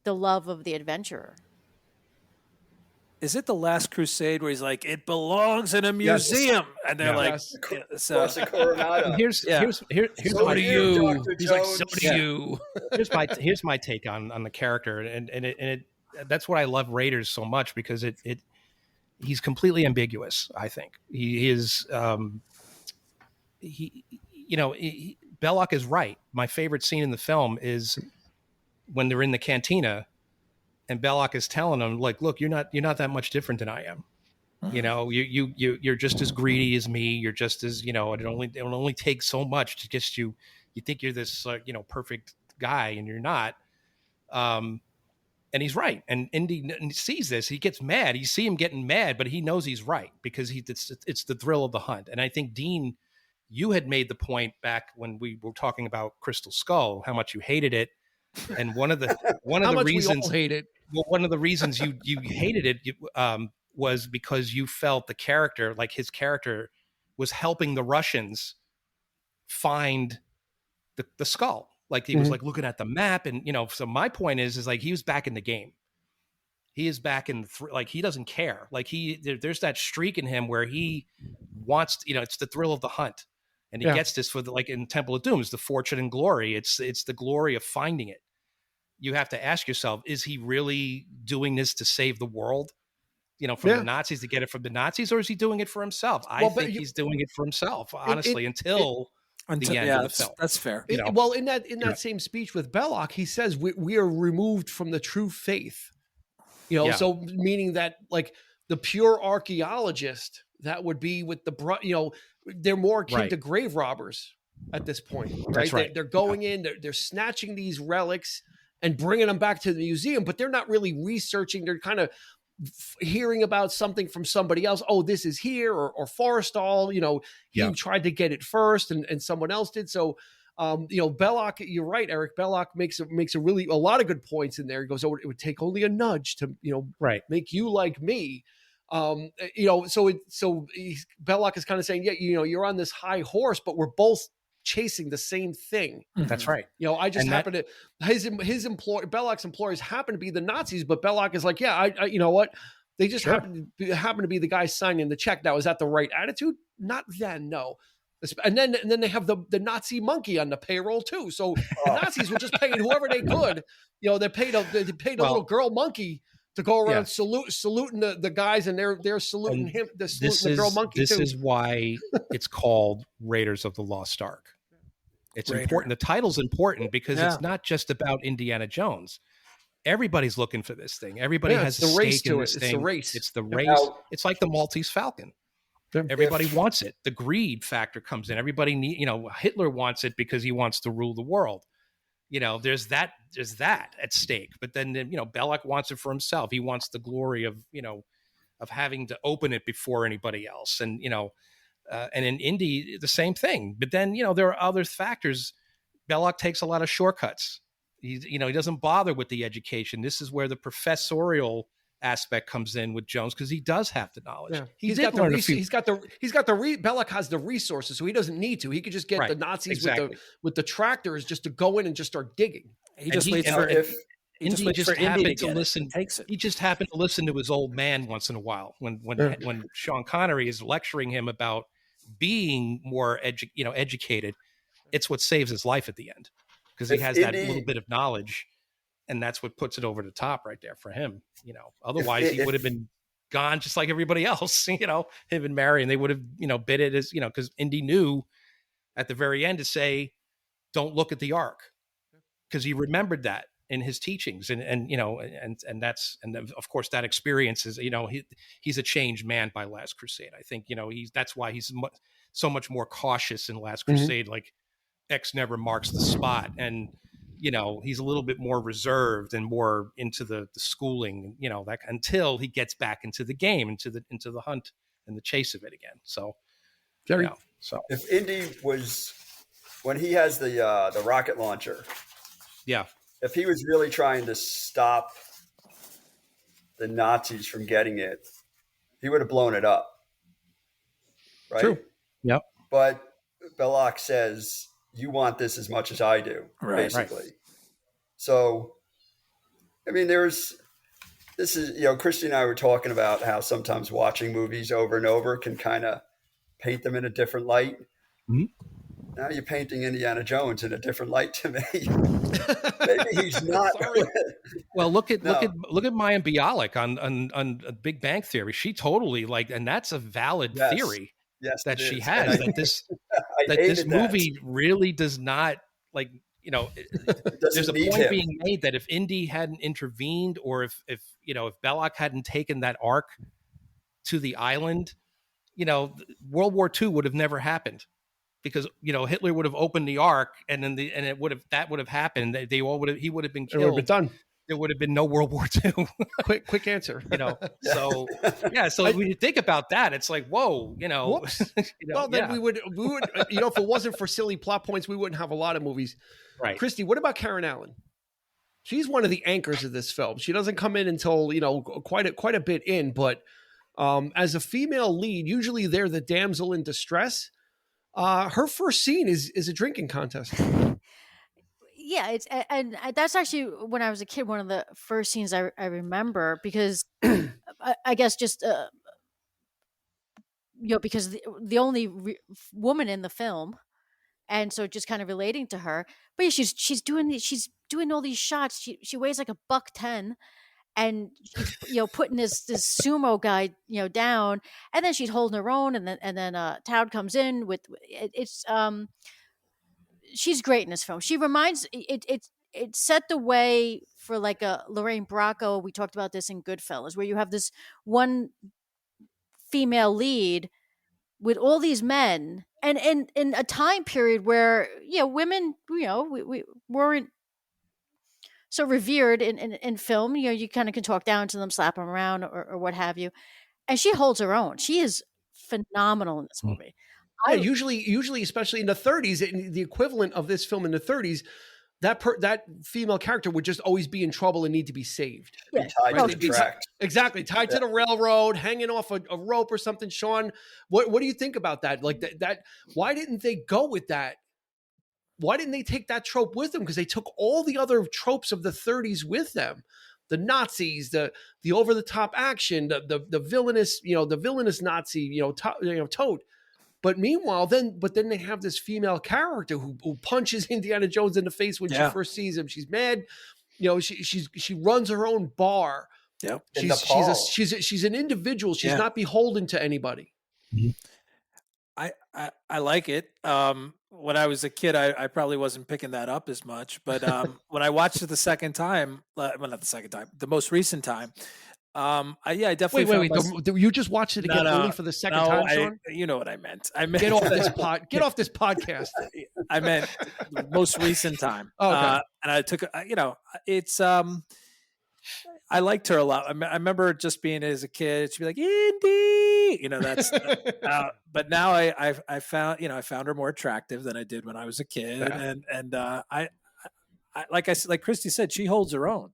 love of the adventurer. Is it The Last Crusade where he's like, it belongs in a museum? And they're like, so here's So what do do you, you? Dr. He's like, Jones. so do you. Here's my take on the character, and that's what I love Raiders so much, because he's completely ambiguous. I think he is. Belloc is right. My favorite scene in the film is when they're in the cantina, and Belloc is telling them, like, look, you're not that much different than I am. You're just as greedy as me. You're just as, it only takes so much to get you. You think you're this, perfect guy, and you're not. And he's right. And Indy sees this. He gets mad. You see him getting mad, but he knows he's right, because it's the thrill of the hunt. And I think, Dean, you had made the point back when we were talking about Crystal Skull, how much you hated it. And one of the reasons we all hate it. Well, one of the reasons you hated it was because you felt the character, like his character, was helping the Russians find the skull. Like he was like looking at the map, and So my point is like he was back in the game. He is back in like he doesn't care. Like there's that streak in him where he wants, it's the thrill of the hunt, and he gets this for like in Temple of Doom, it's the fortune and glory. It's the glory of finding it. You have to ask yourself, is he really doing this to save the world, from the Nazis, to get it from the Nazis, or is he doing it for himself? I think he's doing it for himself, honestly, until the end of the film. That's fair. Well, in that same speech with Belloc, he says we are removed from the true faith. So meaning that, like, the pure archaeologist that would be with they're more akin to grave robbers at this point, right? That's right. They're going in, they're snatching these relics and bringing them back to the museum, but they're not really researching. They're kind of hearing about something from somebody else. Oh, this is here, or Forrestal, he tried to get it first, and someone else did. So, Belloc, you're right, Eric. Belloc makes a lot of good points in there. He goes, oh, it would take only a nudge to, make you like me. Belloc is kind of saying, you're on this high horse, but we're both chasing the same thing. That's right. I just happen to his employer, Belloc's employers happen to be the Nazis, but Belloc is like, I you know what? They just happen to be the guys signing the check. Now, is that the right attitude? Not then, no. And then they have the Nazi monkey on the payroll too. So the Nazis were just paying whoever they could. They paid a little girl monkey to go around saluting the guys, and they're saluting him. Saluting the girl monkey. This is why it's called Raiders of the Lost Ark. It's important. The title's important because it's not just about Indiana Jones. Everybody's looking for this thing. Everybody has a stake in this thing. It's the race. It's the race. It's like the Maltese Falcon. Everybody wants it. The greed factor comes in. Everybody Hitler wants it because he wants to rule the world. There's that at stake. But then Belloc wants it for himself. He wants the glory of having to open it before anybody else. And and in Indy, the same thing. But then there are other factors. Belloc takes a lot of shortcuts. He doesn't bother with the education. This is where the professorial aspect comes in with Jones, because he does have the knowledge. Yeah. He's got the Belloc has the resources, so he doesn't need to. He could just get the Nazis with the tractors just to go in and just start digging. He just waits for Indy just happened to listen. He just happened to listen to his old man once in a while when Sean Connery is lecturing him about being more educated, it's what saves his life at the end, because he has that little bit of knowledge, and that's what puts it over the top right there for him. Otherwise he would have been gone just like everybody else. Him and Mary, and they would have bid it as because Indy knew at the very end to say, don't look at the Ark, because he remembered that in his teachings, and that's, and of course that experience is, he's a changed man by Last Crusade. I think that's why he's so much more cautious in Last Crusade. Like, X never marks the spot, and he's a little bit more reserved and more into the schooling, that, until he gets back into the game, into the hunt and the chase of it again. So Gerry, so if Indy was, when he has the rocket launcher, if he was really trying to stop the Nazis from getting it, he would have blown it up, right? True. Yep. But Belloc says, you want this as much as I do, basically. Right. So, I mean, Christy and I were talking about how sometimes watching movies over and over can kind of paint them in a different light. Mm-hmm. Now you're painting Indiana Jones in a different light to me. Maybe he's not. Well, look at Maya Bialik on Big Bang Theory. She totally and that's a valid theory that she has. That this movie really does not there's a point being made that if Indy hadn't intervened, or if Belloc hadn't taken that Ark to the island, World War II would have never happened, because Hitler would have opened the Ark, and then it would have happened. He would have been killed. It would have been done. There would have been no World War II. quick answer. So when you think about that, it's like, whoa, Well, then we would, if it wasn't for silly plot points, we wouldn't have a lot of movies. Right. Christy, what about Karen Allen? She's one of the anchors of this film. She doesn't come in until quite a bit in, but as a female lead, usually they're the damsel in distress. Her first scene is a drinking contest. Yeah, and that's actually, when I was a kid, one of the first scenes I remember, because I guess just because the only woman in the film, and so just kind of relating to her. But yeah, she's doing all these shots. She weighs like $110, and she's putting this sumo guy down, and then she's holding her own, and then Toad comes in with it's she's great in this film. She reminds it set the way for like a Lorraine Bracco. We talked about this in Goodfellas, where you have this one female lead with all these men, and in a time period where women we weren't so revered in film. You kind of can talk down to them, slap them around, or what have you, and she holds her own. She is phenomenal in this movie. Yeah, usually, especially in the 30s, the equivalent of this film in the 30s, that female character would just always be in trouble and need to be saved. Yeah. Tied to the track. Exactly. Tied to the railroad, hanging off a rope or something. Sean, what do you think about that? Like that, why didn't they go with that? Why didn't they take that trope with them? Because they took all the other tropes of the 30s with them. The Nazis, the over the top action, the villainous, the villainous Nazi, Toad. But meanwhile, then they have this female character who punches Indiana Jones in the face when she first sees him. She's mad. She runs her own bar. Yeah. She's an individual. She's not beholden to anybody. Mm-hmm. I like it. When I was a kid, I probably wasn't picking that up as much. But when I watched it the second time, well, not the second time, the most recent time, I definitely. Wait! You just watched it again only for the second time, Sean? You know what I meant. Get off this podcast. I meant the most recent time. Okay. And I took, it's. I liked her a lot. I remember just being as a kid, she'd be like, Indy, that's. But now I found her more attractive than I did when I was a kid, and I like Christy said, she holds her own.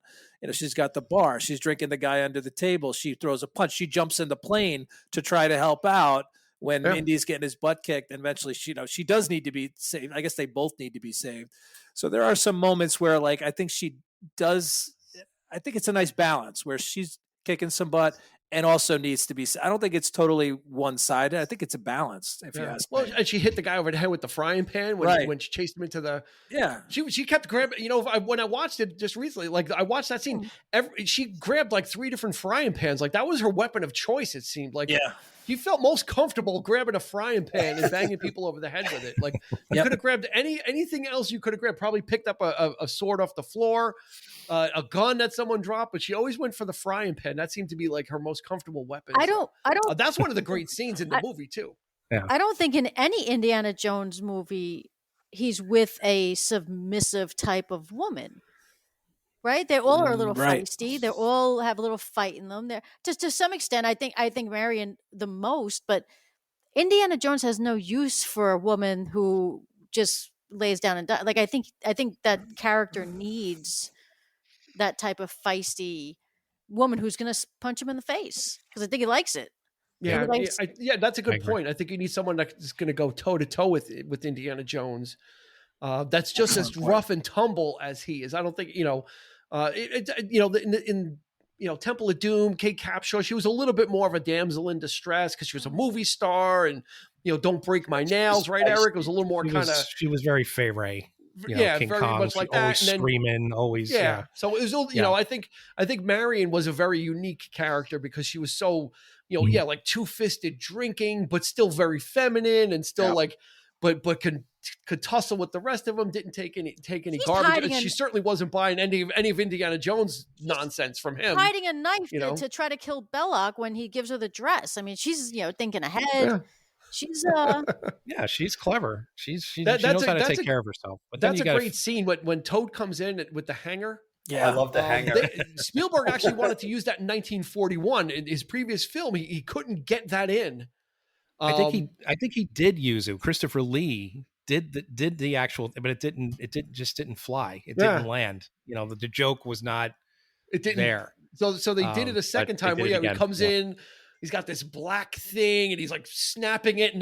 She's got the bar. She's drinking the guy under the table. She throws a punch. She jumps in the plane to try to help out when Indy's getting his butt kicked. And eventually, she does need to be saved. I guess they both need to be saved. So there are some moments where, I think she does. I think it's a nice balance where she's kicking some butt and also needs to be. I don't think it's totally one-sided. I think it's a balance, if you ask me. And she hit the guy over the head with the frying pan when she chased him into the. Yeah, she kept grabbing. When I watched it just recently, like I watched that scene, she grabbed like 3 different frying pans. Like that was her weapon of choice. It seemed like. Yeah. He felt most comfortable grabbing a frying pan and banging people over the head with it. Like you could have grabbed anything else you could have grabbed. Probably picked up a sword off the floor, a gun that someone dropped, but she always went for the frying pan. That seemed to be like her most comfortable weapon. I don't. That's one of the great scenes in the movie too. Yeah. I don't think in any Indiana Jones movie he's with a submissive type of woman. Right? They all are a little feisty. They all have a little fight in them. They're just to some extent. I think Marion the most, but Indiana Jones has no use for a woman who just lays down and dies. Like I think that character needs that type of feisty woman who's going to punch him in the face because I think he likes it. Yeah, that's a good point. I think you need someone that's going to go toe to toe with Indiana Jones. That's just as rough and tumble as he is. I don't think in Temple of Doom, Kate Capshaw, she was a little bit more of a damsel in distress because she was a movie star and don't break my nails, right, Eric? It was a little more kind of. She was very Fay Wray. King very Kong, much like that. Always screaming, always. Yeah. So it was, I think Marion was a very unique character because she was so, like two-fisted drinking, but still very feminine and still but could tussle with the rest of them. Didn't take any garbage. She certainly wasn't buying any of Indiana Jones nonsense from him. Hiding a knife to try to kill Belloc when he gives her the dress. I mean, she's thinking ahead. Yeah. She's she's clever. She knows how to take care of herself. But that's a great scene when Toad comes in with the hanger. Yeah, I love the hanger. Spielberg actually wanted to use that in 1941 in his previous film. He couldn't get that in. I think he did use it. Christopher Lee did the actual, but it didn't fly. It didn't land. The joke was not there. So they did it a second time where he comes in. He's got this black thing and he's like snapping it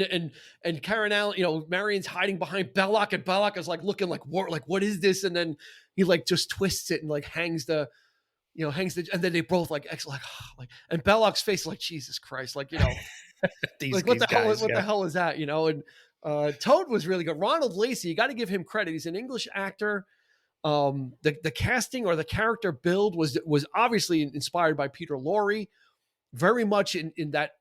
and Karen Allen, Marion's hiding behind Belloc and Belloc is like looking like what is this? And then he like just twists it and like hangs the and then they both and Belloc's face like Jesus Christ, like what the hell is that? And Toad was really good. Ronald Lacey, you got to give him credit. He's an English actor. The casting or the character build was obviously inspired by Peter Lorre. Very much in that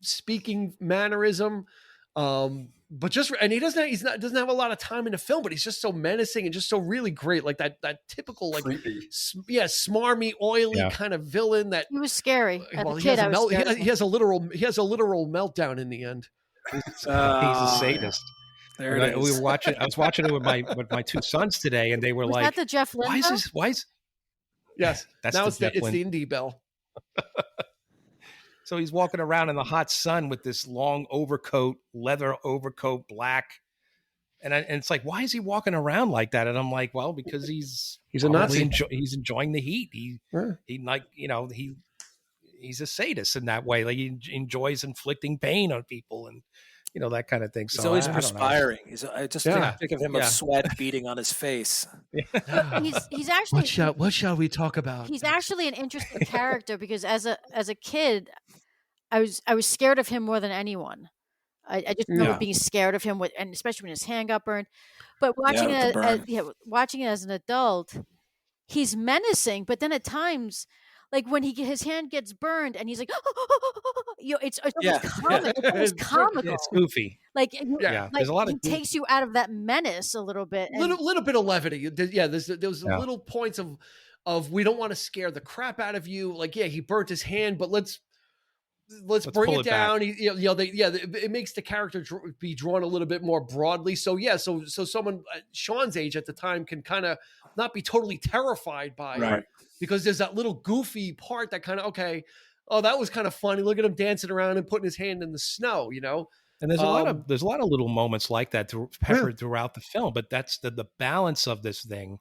speaking mannerism, but he doesn't have a lot of time in the film, but he's just so menacing and just so really great, like that typical like smarmy, oily kind of villain that he was scary. He has a literal meltdown in the end. He's a sadist. There it is. I was watching it with my 2 sons today, and they were like, "That the Jeff Lynne? Why is?" Yes, that's now it's the indie bell. So he's walking around in the hot sun with this long overcoat, leather overcoat, black. And it's like, why is he walking around like that? And I'm like, well, because he's a Nazi. He's enjoying the heat. He's a sadist in that way. Like he enjoys inflicting pain on people and, that kind of thing. So he's always perspiring. I just think of him of sweat beating on his face. He's actually. What shall we talk about? He's actually an interesting character because as a kid, I was scared of him more than anyone. I just remember being scared of him and especially when his hand got burned. But watching it as an adult, he's menacing. But then at times, like when his hand gets burned and he's like, it's almost comical. It's goofy. Like there's a lot he takes you out of that menace a little bit. Little bit of levity. There's little points of we don't want to scare the crap out of you. Like he burnt his hand, but let's bring it down. It makes the character be drawn a little bit more broadly. So so someone Sean's age at the time can kind of not be totally terrified by it because there's that little goofy part that kind of that was kind of funny. Look at him dancing around and putting his hand in the snow, And there's a lot of little moments like that peppered throughout the film. But that's the balance of this thing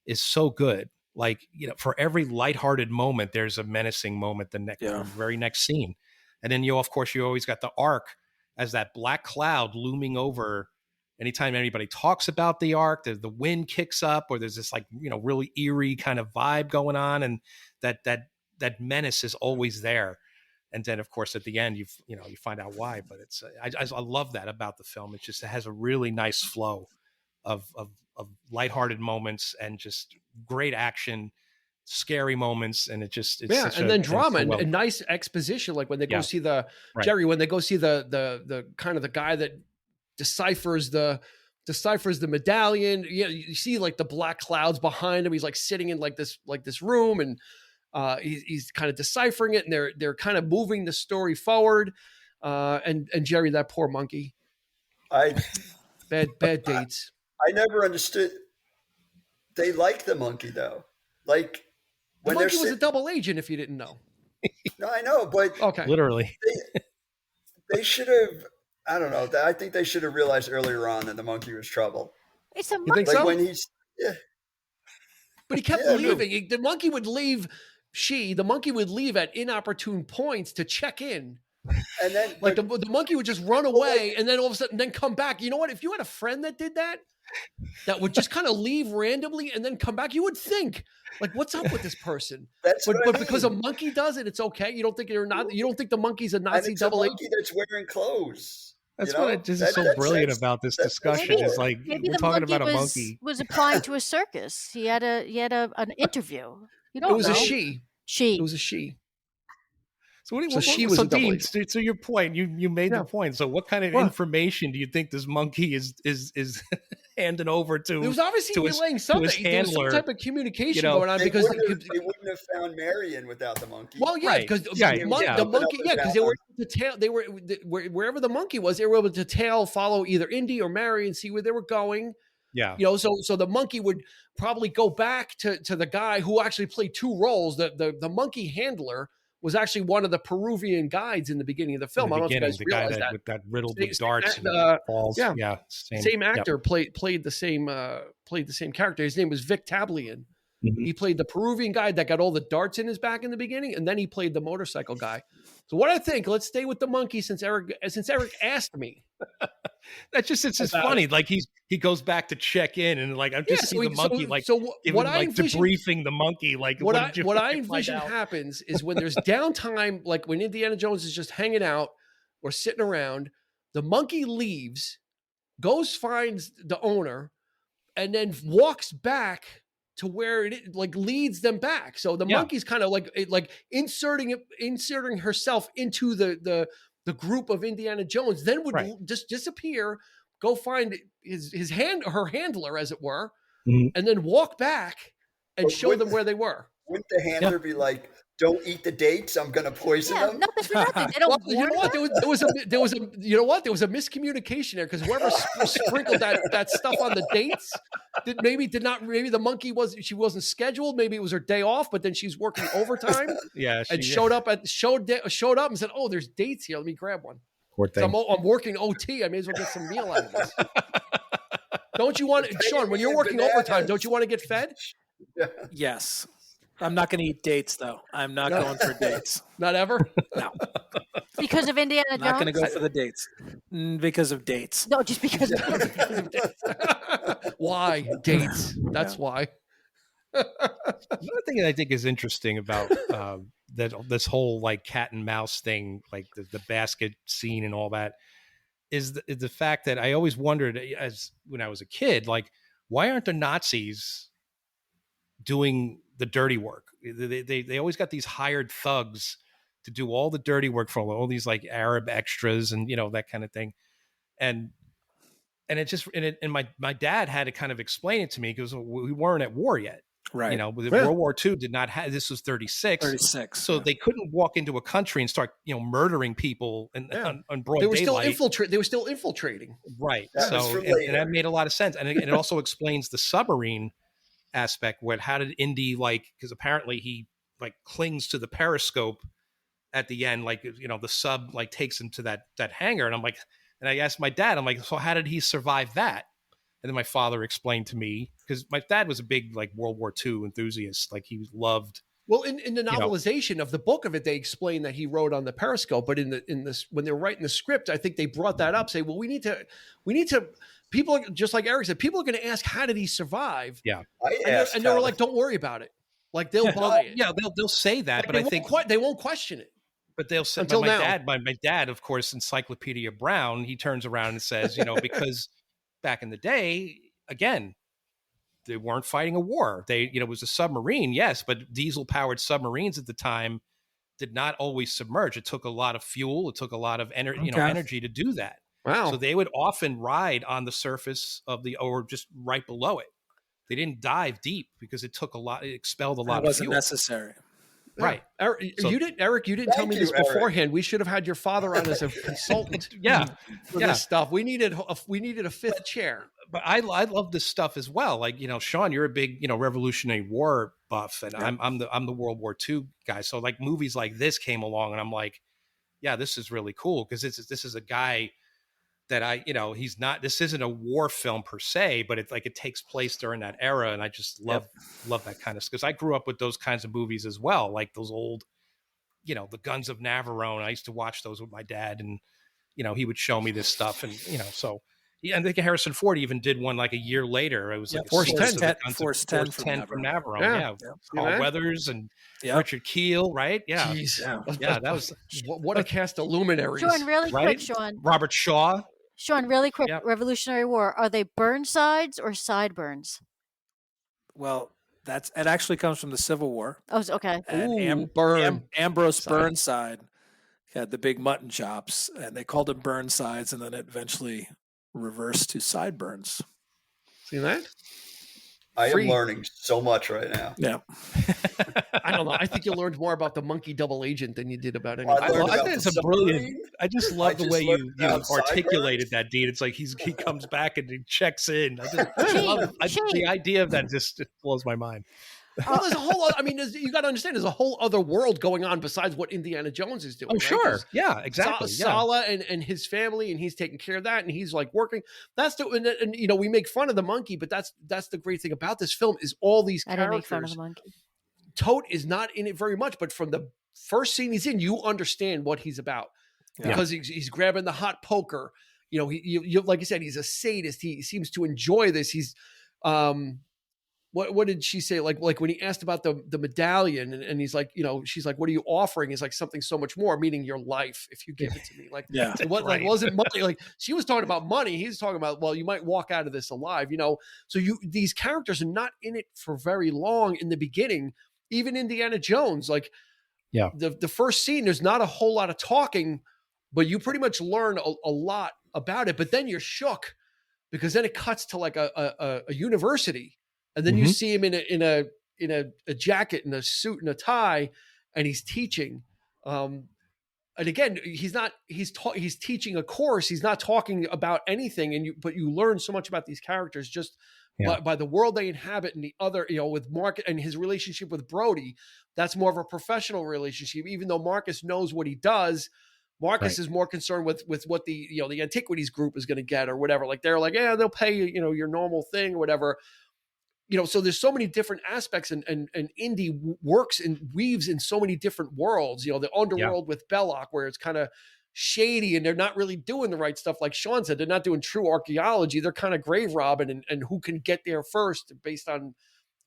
is so good. Like, for every lighthearted moment, there's a menacing moment the very next scene. And then of course, you always got the Ark as that black cloud looming over. Anytime anybody talks about the Ark, the wind kicks up or there's this like, really eerie kind of vibe going on. And that menace is always there. And then, of course, at the end, you find out why. But it's I love that about the film. It has a really nice flow of lighthearted moments and just great action, scary moments, and it's and then drama and nice exposition. Like when they go see Gerry, when they go see the kind of the guy that deciphers the medallion. You see like the black clouds behind him. He's like sitting in like this room, and he's kind of deciphering it, and they're kind of moving the story forward. And Gerry, that poor monkey. Bad dates. I never understood. They like the monkey though. Like the monkey was a double agent. If you didn't know. No, I know, but okay, literally, they should have. I don't know. I think they should have realized earlier on that the monkey was trouble. It's a monkey. You think like so? when he's but he kept leaving. The monkey would leave. The monkey would leave at inopportune points to check in. And then like the monkey would just run away and then all of a sudden then come back. You know what? If you had a friend that did that would just kind of leave randomly and then come back, you would think like, what's up with this person? But because a monkey does it, it's okay. You don't think the monkey's a Nazi double agent? Monkey that's wearing clothes. That's what is so brilliant about this discussion. Is like we're talking about a monkey was applying to a circus. He had an interview. You don't know. It was a she. It was a she. So Dean, to your point, you made the point. So what kind of information do you think this monkey is handing over to? It was obviously relaying something. There was some type of communication going on because they wouldn't have found Marion without the monkey. Well, yeah, because the monkey, because they were able to tail. They were wherever the monkey was, they were able to follow either Indy or Mary and see where they were going. Yeah, so the monkey would probably go back to the guy who actually played two roles. The monkey handler was actually one of the Peruvian guides in the beginning of the film. I don't know if you guys realize that. With that riddled with darts and balls. Yeah. Same actor played the same character. His name was Vic Tablian. Mm-hmm. He played the Peruvian guy that got all the darts in his back in the beginning, and then he played the motorcycle guy. So what I think, let's stay with the monkey since Eric asked me. It's just funny. Like he goes back to check in and like I'm just seeing the monkey debriefing the monkey. Like what I envision happens is when there's downtime, like when Indiana Jones is just hanging out or sitting around, the monkey leaves, finds the owner, and then walks back to where it like leads them back. So the monkey's kind of like inserting herself into the group of Indiana Jones, then would just disappear, go find her handler, as it were, and then walk back and show them where they were. Wouldn't the handler be like, "Don't eat the dates. I'm going to poison them." Nothing for nothing. They don't you know what? There was a miscommunication there because whoever sprinkled that stuff on the dates maybe the monkey wasn't scheduled. Maybe it was her day off, but then she's working overtime. Showed up and said, "Oh, there's dates here. Let me grab one." I'm working OT. I may as well get some meal out of this. Don't you want, Sean? When you're working overtime, don't you want to get fed? Yes. I'm not going to eat dates, though. I'm not going for dates. Not ever? No. Because of Indiana Jones? Not going to go for the dates. Because of dates. No, just because of dates. Why? Dates. That's why. Another thing that I think is interesting about this whole like cat and mouse thing, like the basket scene and all that, is the fact that I always wondered when I was a kid, like, why aren't the Nazis doing the dirty work? They always got these hired thugs to do all the dirty work for all these like Arab extras and that kind of thing. And my dad had to kind of explain it to me because we weren't at war yet. Right. World War II did not have, this was 36. So they couldn't walk into a country and start, murdering people on broad daylight. They were still infiltrating. Right. So, and that made a lot of sense. And it also explains the submarine aspect where how did Indy because apparently he clings to the periscope at the end, the sub takes him to that hangar. And I asked my dad, I'm like, so how did he survive that? And then my father explained to me, because my dad was a big World War II enthusiast. He loved. Well, in the novelization of the book of it, they explain that he wrote on the periscope. But in this, when they're writing the script, I think they brought that up. Say, well, we need to. People are, just like Eric said, people are going to ask, how did he survive? Yeah, and they were like, don't worry about it. They'll buy it. Yeah, they'll say that, but I think they won't question it. But they'll say, Until now. my dad, of course, Encyclopedia Brown, he turns around and says, because back in the day, again, they weren't fighting a war. It was a submarine, yes, but diesel-powered submarines at the time did not always submerge. It took a lot of fuel. It took a lot of energy to do that. Wow. So they would often ride on the surface or just right below it. They didn't dive deep because it expelled a lot of fuel. It wasn't necessary. Right. Eric, you didn't tell me this beforehand. We should have had your father on as a consultant. For this stuff. We needed a fifth chair. But I love this stuff as well. Like, Sean, you're a big, Revolutionary War buff, and I'm the World War II guy. So like movies like this came along, and I'm like, yeah, this is really cool because this is a guy that this isn't a war film per se, but it takes place during that era. And I just love that kind of stuff. Because I grew up with those kinds of movies as well. Like those old, the Guns of Navarone. I used to watch those with my dad, and, he would show me this stuff. And, so I think Harrison Ford even did one like a year later. It was like Force 10 from Navarone. Yeah. Carl Weathers and Richard Keel. Right. Yeah. Jeez. Yeah. That was what a cast of luminaries. Sean, really quick, Sean. Robert Shaw. Sean, really quick, Yep. Revolutionary War. Are they Burnsides or sideburns? Well, it actually comes from the Civil War. Oh, okay. And Ambrose Burnside had the big mutton chops, and they called him Burnsides, and then it eventually reversed to sideburns. See that? I am learning so much right now. Yeah. I don't know. I think you learned more about the monkey double agent than you did about anything. I think it's a brilliant. I just love the way you articulated that, Dean. It's like he comes back and he checks in. I love the idea of that. Just it blows my mind. Well, there's a whole. You got to understand. There's a whole other world going on besides what Indiana Jones is doing. Oh, sure. Yeah, exactly. Sala and his family, and he's taking care of that, and he's like working. And we make fun of the monkey, but that's the great thing about this film is all these characters. I didn't make fun of the monkey. Tote is not in it very much, but from the first scene he's in, you understand what he's about because he's grabbing the hot poker. He like you said, he's a sadist. He seems to enjoy this. He's What did she say? Like when he asked about the medallion and he's like, she's like, what are you offering? He's like, something so much more, meaning your life if you give it to me. Like, like wasn't money. Like she was talking about money. He's talking about, well, you might walk out of this alive, So these characters are not in it for very long in the beginning. Even Indiana Jones, like the first scene, there's not a whole lot of talking, but you pretty much learn a lot about it. But then you're shook because then it cuts to like a university. And then you see him in a jacket and a suit and a tie, and he's teaching. And again, he's teaching a course. He's not talking about anything. But you learn so much about these characters just by the world they inhabit and the other, with Mark and his relationship with Brody. That's more of a professional relationship. Even though Marcus knows what he does, Marcus is more concerned with what the antiquities group is going to get or whatever. Like they're like, yeah, they'll pay you, your normal thing or whatever. So there's so many different aspects and Indy works and weaves in so many different worlds, the underworld with Belloc where it's kind of shady and they're not really doing the right stuff. Like Sean said, they're not doing true archaeology. They're kind of grave robbing and who can get there first based on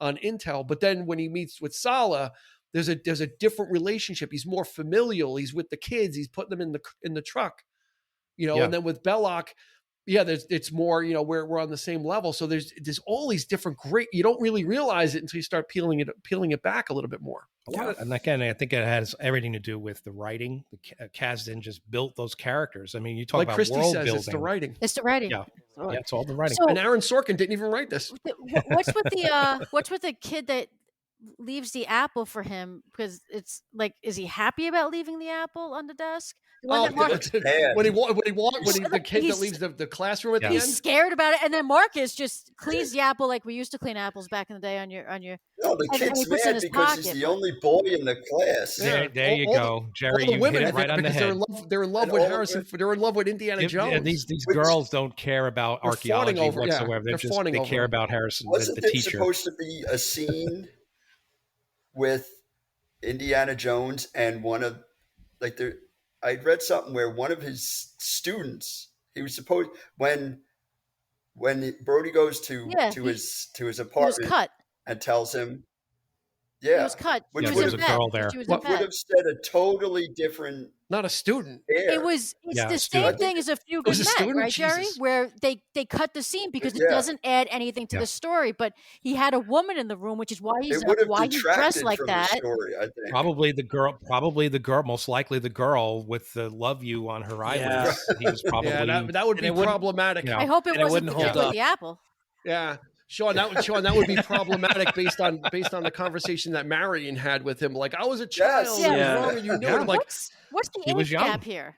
intel. But then when he meets with Sala, there's a different relationship. He's more familial. He's with the kids. He's putting them in the truck, and then with Belloc, it's more, we're on the same level. So there's all these different you don't really realize it until you start peeling it back a little bit more. And again, I think it has everything to do with the writing. Kasdan just built those characters. I mean, you talk like about Christy world says, building. it's the writing. It's the writing. Yeah, it's all the writing. So, and Aaron Sorkin didn't even write this. What's with the kid that leaves the apple for him? Because it's like, is he happy about leaving the apple on the desk? When the kid that leaves the classroom at the end, he's scared about it, and then Marcus just cleans the apple like we used to clean apples back in the day on your. No, the kid's mad because he's the only boy in the class. There you go, Jerry. You hit it right on the head. They're in love with Harrison. They're in love with Indiana Jones. These girls don't care about archaeology whatsoever. They care about Harrison, the teacher. Supposed to be a scene with Indiana Jones and one of I'd read something where one of his students, he was supposed when Brody goes to his apartment and tells him Yeah. It was cut. Which She there was was in a girl bed. there. She was in would bed. have said a totally different Not a student. air. It's Yeah, the a same student. thing as A Few was Good a Men, student? right, Jerry? Jesus. Where they cut the scene because it Yeah. doesn't add anything to Yeah. the story. But he had a woman in the room, which is why It would have he's dressed detracted like from the that. story, I think. Probably the girl, most likely the girl with the "love you" on her eyelids. He was probably Yeah, that would And be it wouldn't- problematic. you know, I hope it And it wasn't wouldn't the hold chick with up. the apple. Yeah. Sean, that would be problematic based on the conversation that Marion had with him. Like, I was a child, Yes. I was Yeah. wrong, and you knew it. Yeah. I'm like, What's the He was age young. gap here?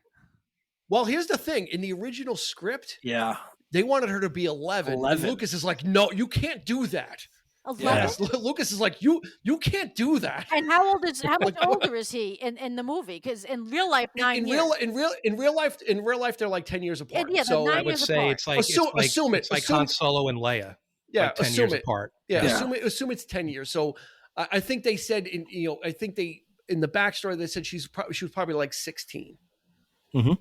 well, here's the thing. In the original script, Yeah. they wanted her to be 11. 11. And Lucas is like, no, you can't do that. 11. Yes, Lucas is like, you can't do that. And how much older is he in the movie? Because in real life, 9 In years. real life, they're like 10 years apart. Yeah, they're so 9 I would years say apart. it's like Assume it. it's like Assume- Han Solo and Leia. yeah, like 10 assume years it. apart. Yeah, Yeah. Assume it's 10 years. So I think they said I think they in the backstory they said she was probably like 16. Mhm.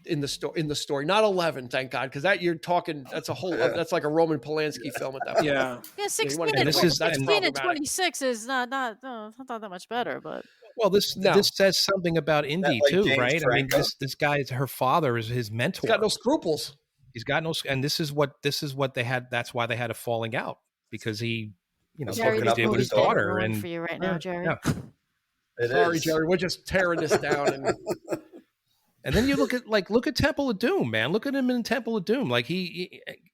In the story, not 11, thank God, because that's a whole that's like a Roman Polanski film at that point. Yeah. Yeah, 16 wanna and, get this is- that's 16 and problematic. 26 is not that much better, but Well, this says something about Indy like too, James right? I mean, Franco? this guy, her father is his mentor. He's got no scruples. He's got no, and this is what they had. That's why they had a falling out, because he, Jerry, took what this he did with his movie's getting daughter. ruined And for you right now, Jerry. yeah. It Sorry, is. Jerry, we're just tearing this down. And then you look at Temple of Doom, man. Look at him in Temple of Doom. Like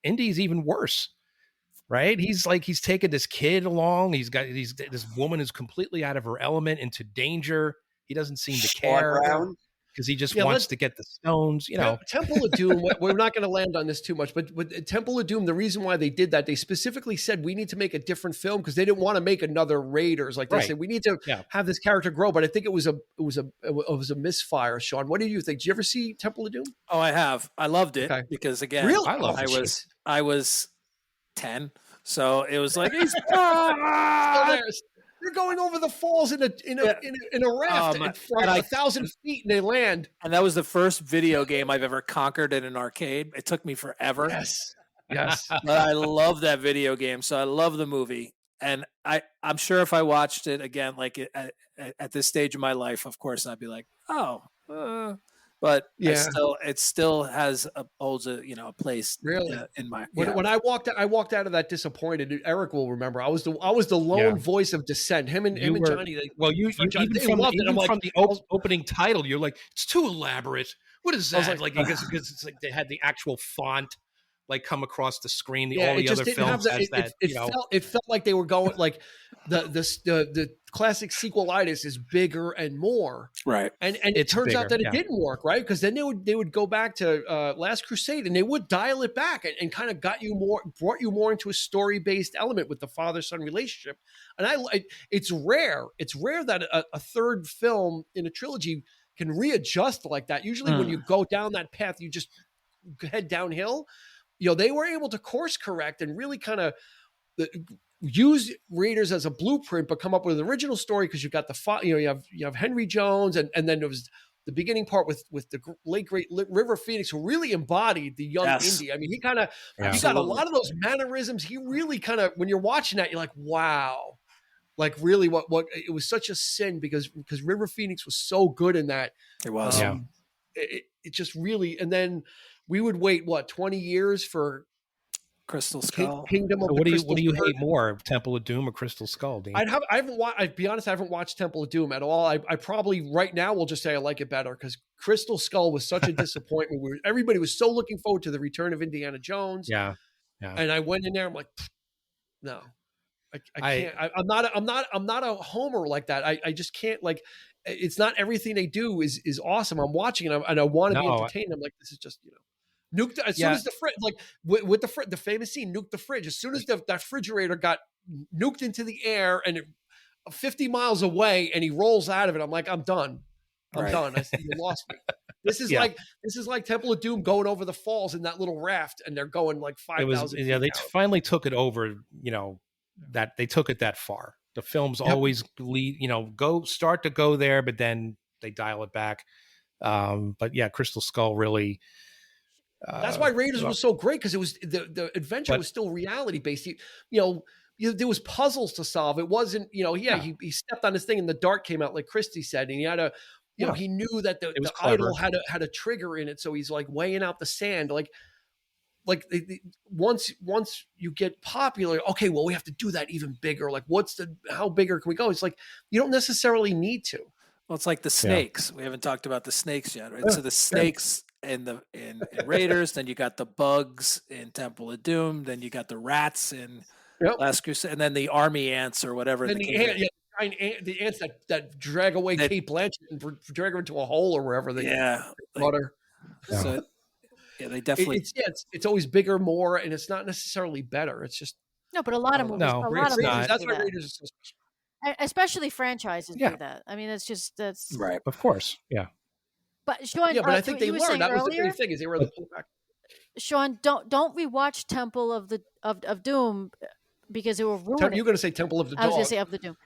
Indy's even worse, right? He's taking this kid along. He's got this woman who's completely out of her element, into danger. He doesn't seem to Sean care Brown? because he just Yeah, wants to get the stones. Temple of Doom, we're not going to land on this too much, but with Temple of Doom, the reason why they did that, they specifically said we need to make a different film because they didn't want to make another Raiders. Like they Right. said, we need to have this character grow. But I think it was a misfire. Sean, what did you think? Did you ever see Temple of Doom? Oh, I have. I loved it Okay. because again, Really? I loved it. I was 10, so it was like he's They're going over the falls in a raft from and 1,000 feet, and they land. and that was the first video game I've ever conquered in an arcade. It took me forever. Yes. But I love that video game, so I love the movie. And I'm sure if I watched it again, like at this stage of my life, of course, I'd be like, but it still holds a place Really? in my. When I walked out of that disappointed. Eric will remember. I was the lone voice of dissent. Him and Johnny. You Johnny, even they from, loved it. I'm like, from the opening title, you're like, it's too elaborate. What is that? Like because it's like they had the actual font come across the screen. All the other films has that. It felt like they were going like the classic sequelitis is bigger and more, right? And it turns out that it didn't work, right? Because then they would go back to Last Crusade and they would dial it back and kind of brought you more into a story based element with the father son relationship. And it's rare that a third film in a trilogy can readjust like that. Usually when you go down that path, you just head downhill. They were able to course correct and really kind of use Raiders as a blueprint, but come up with an original story because you've got you have Henry Jones, and then there was the beginning part with the late great River Phoenix, who really embodied the young Indy. I mean, he got a lot of those mannerisms. He really kind of, when you're watching that, you're like, wow, like really what it was such a sin because River Phoenix was so good in that. It was. It just really, and then we would wait 20 years for Crystal Skull. Kingdom of what the do you Crystal hate more, Temple of Doom or Crystal Skull, Dean? I'd be honest, I haven't watched Temple of Doom at all. I probably right now will just say I like it better because Crystal Skull was such a disappointment. Everybody was so looking forward to the return of Indiana Jones. Yeah. And I went in there, I'm like, no, I can't. I'm not a homer like that. I just can't, it's not everything they do is awesome. I'm watching it and I want to be entertained. I'm like, this is just, nuke as soon as the fridge, with the famous scene, nuke the fridge. As soon as that refrigerator got nuked into the air and 50 miles away, and he rolls out of it, I'm like, I'm done. I'm done. I said, you lost me. This is like Temple of Doom going over the falls in that little raft, and they're going like 5,000. They finally took it over. That they took it that far. The films always lead, start to go there, but then they dial it back. But yeah, Crystal Skull really. That's why Raiders was so great because it was the adventure was still reality based. there was puzzles to solve. It wasn't, he stepped on his thing and the dart came out like Christy said, and he had he knew that the idol had a trigger in it. So he's like weighing out the sand. Once you get popular, okay, well, we have to do that even bigger. Like how bigger can we go? It's like, you don't necessarily need to. Well, it's like the snakes. We haven't talked about the snakes yet, right? So the snakes in Raiders, then you got the bugs in Temple of Doom, then you got the rats in Last Crusade, and then the army ants or whatever. And the ants that drag away Kate Blanchett and drag her into a hole or wherever they brought her. So they definitely. It's always bigger, more, and it's not necessarily better. It's just but a lot of movies. That's why Raiders is so special. Especially franchises do that. I mean, that's right. Of course, yeah. But Sean, but I think they learned that was the great thing is they were able to pull back. Sean, don't rewatch Temple of Doom because it will ruin it. You're going to say Temple of the Dog. I was going to say of the Doom,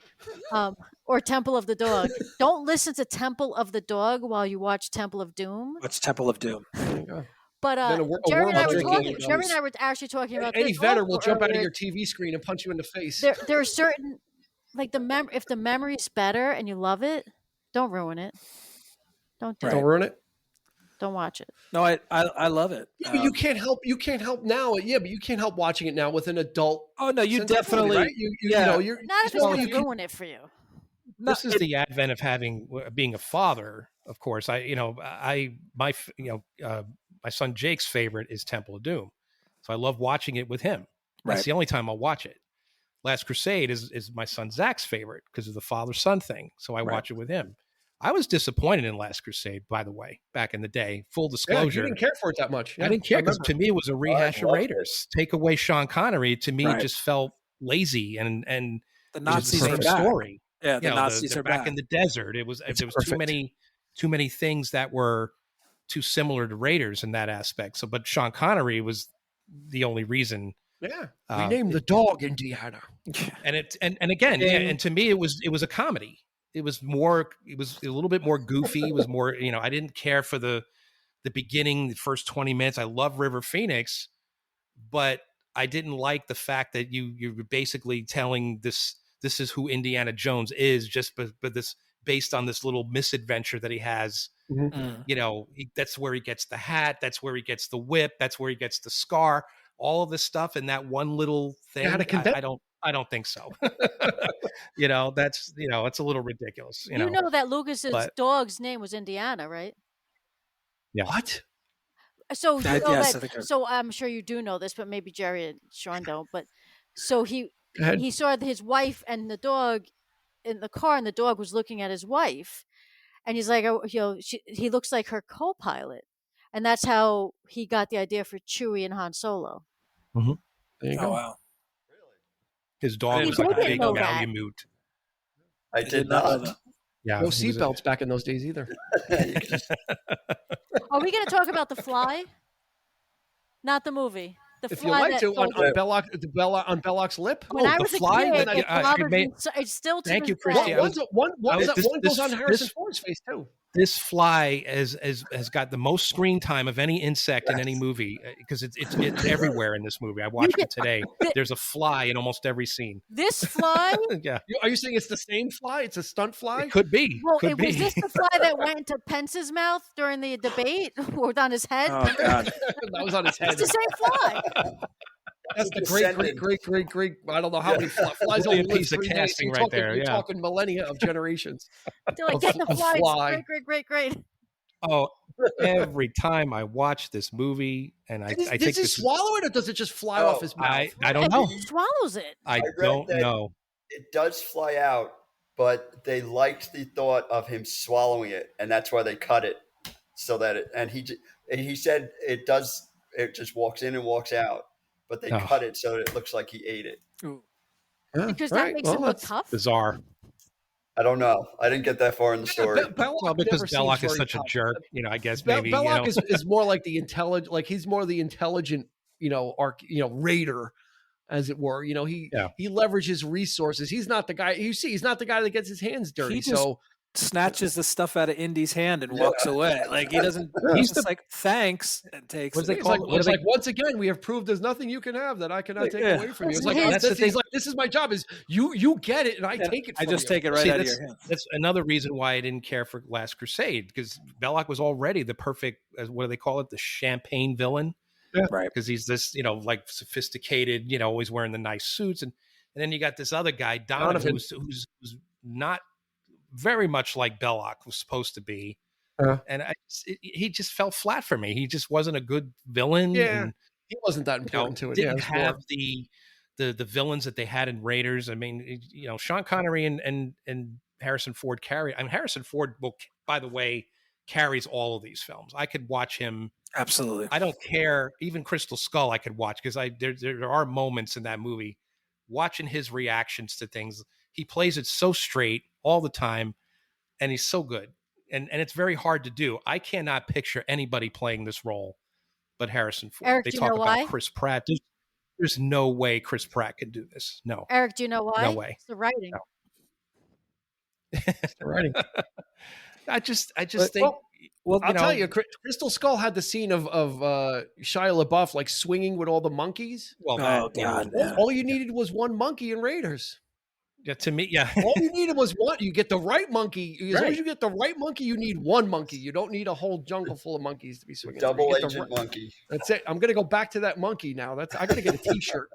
or Temple of the Dog. Don't listen to Temple of the Dog while you watch Temple of Doom. What's Temple of Doom? But Gerry and I were actually talking about Eddie Vedder will jump out of your TV screen and punch you in the face. There are certain, like if the memory's better and you love it, don't ruin it. Don't ruin it. Don't watch it. No, I love it. Yeah, but you can't help now. Yeah, but you can't help watching it now with an adult. Oh no, you definitely. Right? You're not if it's going to ruin it for you. This is the advent of being a father. Of course, my son Jake's favorite is Temple of Doom, so I love watching it with him. That's the only time I'll watch it. Last Crusade is my son Zach's favorite because of the father-son thing, so I watch it with him. I was disappointed in Last Crusade, by the way, back in the day. Full disclosure. You didn't care for it that much. I didn't care because to me it was a rehash of Raiders. Take away Sean Connery, to me it just felt lazy and the Nazis are back. Story. Yeah, the Nazis are back in the desert. There was too many things that were too similar to Raiders in that aspect. So, but Sean Connery was the only reason. Yeah, we named the dog Indiana, and again, and to me it was a comedy. It was a little bit more goofy. It was more, I didn't care for the beginning, the first 20 minutes. I love River Phoenix, but I didn't like the fact that you were basically telling this is who Indiana Jones is, just but this based on this little misadventure that he has. Mm-hmm. That's where he gets the hat. That's where he gets the whip. That's where he gets the scar. All of this stuff in that one little thing. I don't think so. That's it's a little ridiculous. You know that Lucas's dog's name was Indiana, right? Yeah. What? So so I'm sure you do know this, but maybe Gerry and Sean don't. But so he saw his wife and the dog in the car, and the dog was looking at his wife, and he's like, he looks like her co-pilot, and that's how he got the idea for Chewie and Han Solo. Mm-hmm. There you go. Wow. His dog was like a big Malamute. I did not. Yeah, no seatbelts back in those days either. Are we going to talk about The Fly? Not the movie. If you like to, on Belloc's lip. When I was a kid, it's still to thank you, this Christy. day. One goes on Harrison Ford's face too. This fly has got the most screen time of any insect in any movie because it's everywhere in this movie. I watched it today. There's a fly in almost every scene. This fly? Yeah. Are you saying it's the same fly? It's a stunt fly? It could be. Well, was this the fly that went into Pence's mouth during the debate or on his head? Oh, God. That was on his head. It's the same fly. That's the great. I don't know how many flies Really over a piece of casting right there. You're talking millennia of generations. They're like, get the fly. Great. Oh, every time I watch this movie, and I take does he swallow it, or does it just fly off his mouth? I don't know. He swallows it. I don't know. It does fly out, but they liked the thought of him swallowing it, and that's why they cut it so that it. And he said it does. It just walks in and walks out. But they cut it so it looks like he ate it. Because that makes him look tough? Bizarre. I don't know. I didn't get that far in the story. Because Belloc is such a jerk, I guess maybe. Belloc is more like the intelligent, like he's more the intelligent, raider, as it were. He leverages resources. He's not the guy. He's not the guy that gets his hands dirty. snatches the stuff out of Indy's hand and walks away. Like he doesn't. He's just like thanks and takes. What's they it. call It's like once again we have proved there's nothing you can have that I cannot take away from you. It's like he's like, this is my job. Is you get it and I take it. I from just you. take it right out of your hand. That's another reason why I didn't care for Last Crusade, because Belloq was already the perfect, what do they call it, the champagne villain. Yeah. Right. Because he's this, like sophisticated, always wearing the nice suits. And then you got this other guy, Donovan, who's not very much like Belloq was supposed to be. And he just fell flat for me. He just wasn't a good villain. Yeah. And, he wasn't that important to it. Didn't have the villains that they had in Raiders. I mean, Sean Connery and Harrison Ford carry. I mean, Harrison Ford, by the way, carries all of these films. I could watch him. Absolutely. I don't care. Even Crystal Skull, I could watch, because there are moments in that movie watching his reactions to things. He plays it so straight all the time, and he's so good. And it's very hard to do. I cannot picture anybody playing this role but Harrison Ford. Eric, they do you talk know about why? Chris Pratt. There's no way Chris Pratt could do this. No. Eric, do you know why? No way. It's the writing. No. It's the writing. I just think. Well, I'll tell you, Crystal Skull had the scene of Shia LaBeouf like swinging with all the monkeys. Well, God! All you needed was one monkey in Raiders. Yeah, to me, yeah. All you needed was one. You get the right monkey. As long as Right. you get the right monkey, you need one monkey. You don't need a whole jungle full of monkeys to be swinging. Double You get agent monkey. That's it. I'm gonna go back to that monkey now. I gotta get a T-shirt.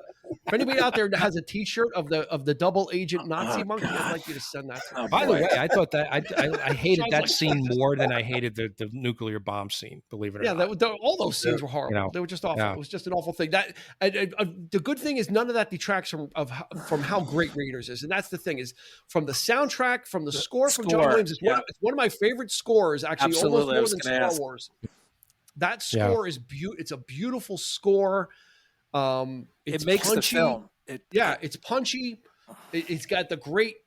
If anybody out there has a T-shirt of the double agent Nazi monkey, I'd like you to send that to me. By the way, I thought that I hated that scene more than I hated the nuclear bomb scene. Believe it or not. All those scenes were horrible. They were just awful. Yeah. It was just an awful thing. That the good thing is none of that detracts from how great Raiders is, and that's the thing is from the soundtrack, from the score from John Williams. It's one of my favorite scores, actually, Absolutely. almost more than Star Wars. That score is It's a beautiful score. It makes punchy. the film. It's punchy. It's got the great,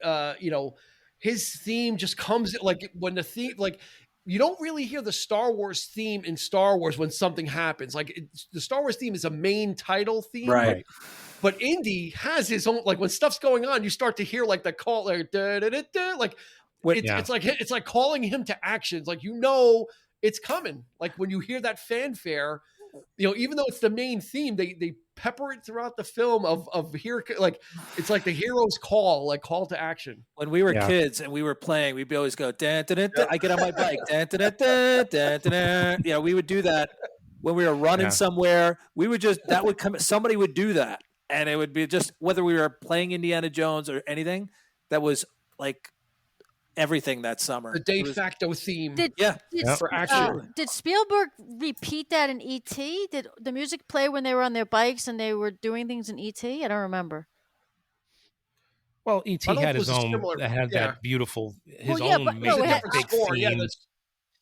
his theme just comes like when the theme, like you don't really hear the Star Wars theme in Star Wars when something happens. Like the Star Wars theme is a main title theme, Right. But Indy has his own. Like when stuff's going on, you start to hear like the call, like da, da, da, da, like it's like calling him to action. It's like it's coming. Like when you hear that fanfare. Even though it's the main theme, they pepper it throughout the film of here, like it's like the hero's call to action. When we were kids and we were playing, we'd always go, dun, dun, dun, dun. I get on my bike, dun, dun, dun, dun, dun, dun, dun. We would do that when we were running somewhere. We would that would come. Somebody would do that, and it would be just whether we were playing Indiana Jones or anything. That was like everything that summer. The de facto theme. For action. Did Spielberg repeat that in E.T.? Did the music play when they were on their bikes and they were doing things in E.T.? I don't remember. Well, E.T. had his own. That beautiful own big theme.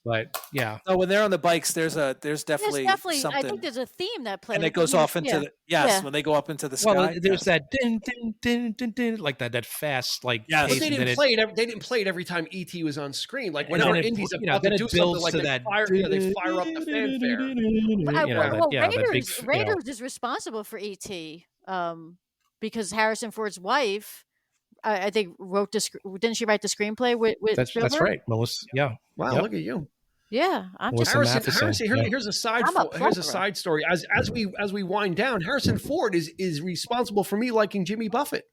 But no, when they're on the bikes, there's definitely something. I think there's a theme that plays, and it goes off into when they go up into the sky. Well, there's that din din din din din, like that fast like. But they didn't play it. They didn't play it every time E.T. was on screen. Like whenever Indy's about to do something, like they fire up the fanfare. Raiders is responsible for E.T. Because Harrison Ford's wife, I think didn't she write the screenplay with Spielberg? That's right, Melissa. Yeah. Wow, look at you. Yeah, I'm just Harrison. Here's a side story. As we wind down, Harrison Ford is responsible for me liking Jimmy Buffett.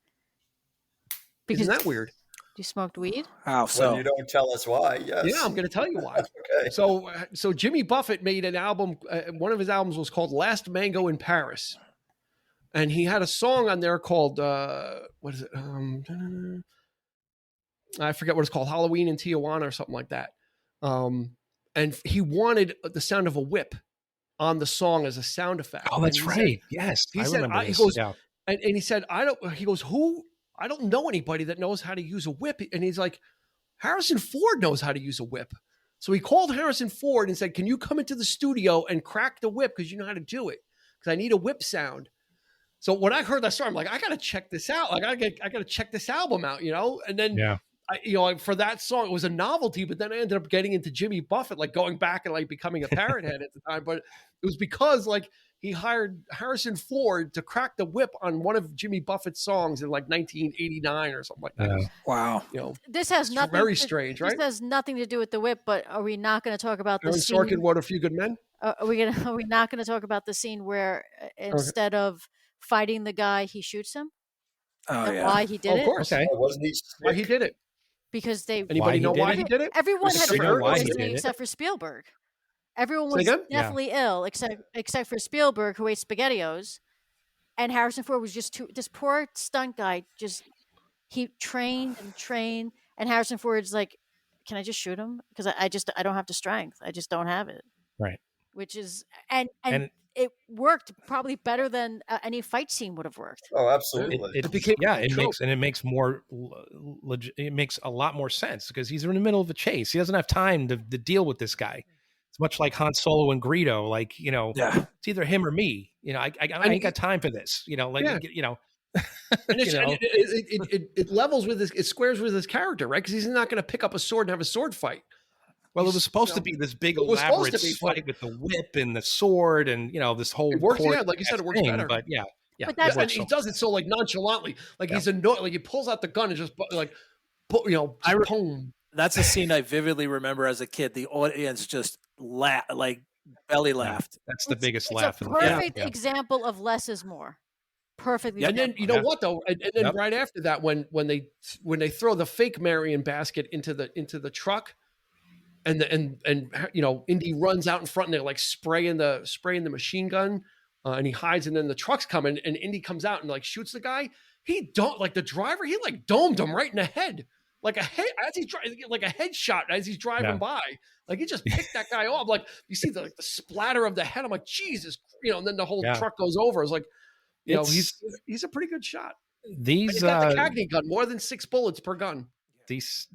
Because isn't that weird? You smoked weed? How so? When you don't tell us why, yes. Yeah, I'm going to tell you why. Okay. So Jimmy Buffett made an album. One of his albums was called "Last Mango in Paris," and he had a song on there called what is it? I forget what it's called. Halloween in Tijuana or something like that. And he wanted the sound of a whip on the song as a sound effect. Oh, that's right. Yes, I remember this. He goes, and he said, I don't know anybody that knows how to use a whip. And he's like, Harrison Ford knows how to use a whip. So he called Harrison Ford and said, can you come into the studio and crack the whip? Because you know how to do it. Because I need a whip sound. So when I heard that story, I'm like, I got to check this out. Like, I got to check this album out, And then, for that song, it was a novelty, but then I ended up getting into Jimmy Buffett, like going back and like becoming a parrot head at the time. But it was because like he hired Harrison Ford to crack the whip on one of Jimmy Buffett's songs in like 1989 or something like that. Yeah. Wow. You know, This has it's nothing. very strange, right? This has nothing to do with the whip. But are we not going to talk about the Aaron scene? Sorkin wrote A Few Good Men. Are we not going to talk about the scene where instead of fighting the guy, he shoots him? Oh, And yeah. why he did Of it? course. Okay. Wasn't he Why sick? he did it? Because they Anybody know why he did it? everyone Was it had sick? heard Why he poisoning did it? except for Spielberg. Everyone Say was again? definitely ill except for Spielberg, who ate SpaghettiOs, and Harrison Ford was just this poor stunt guy. He trained, and Harrison Ford's like, "Can I just shoot him? Because I don't have the strength. I just don't have it." Right. Which is and And it worked probably better than any fight scene would have worked. Oh, absolutely. It became a trope. it makes a lot more sense because he's in the middle of a chase. He doesn't have time to deal with this guy. It's much like Han Solo and Greedo. Like, you know, it's either him or me. You know, I ain't got time for this. You know, like, you know, And you know? it levels with his, it squares with his character, right? Because he's not going to pick up a sword and have a sword fight. Well, it was supposed to be this big it was supposed elaborate to be, fight with the whip and the sword and, you know, this whole It works, court yeah, like you said, it works thing, better. But yeah. But it that's- And works he so- does it so like nonchalantly, like he's annoyed, like he pulls out the gun and just like, you know, boom. That's a scene I vividly remember as a kid. The audience just like belly laughed. That's the biggest It's laugh a in the film. perfect example of less is more. Perfect. And then you know what though, and then Yep. right after that, when they throw the fake Marion basket into the truck, and you know, Indy runs out in front and they're like spraying the machine gun, and he hides, and then the truck's coming and Indy comes out and like shoots the guy. He don't like the driver. He like domed him right in the head, like a head as he's like a headshot as he's driving by. Like he just picked that guy off. Like you see the splatter of the head. I'm like, Jesus, you know. And then the whole truck goes over. It's like, you know, he's a pretty good shot. These He's got the Cagney gun, more than 6 bullets per gun. There's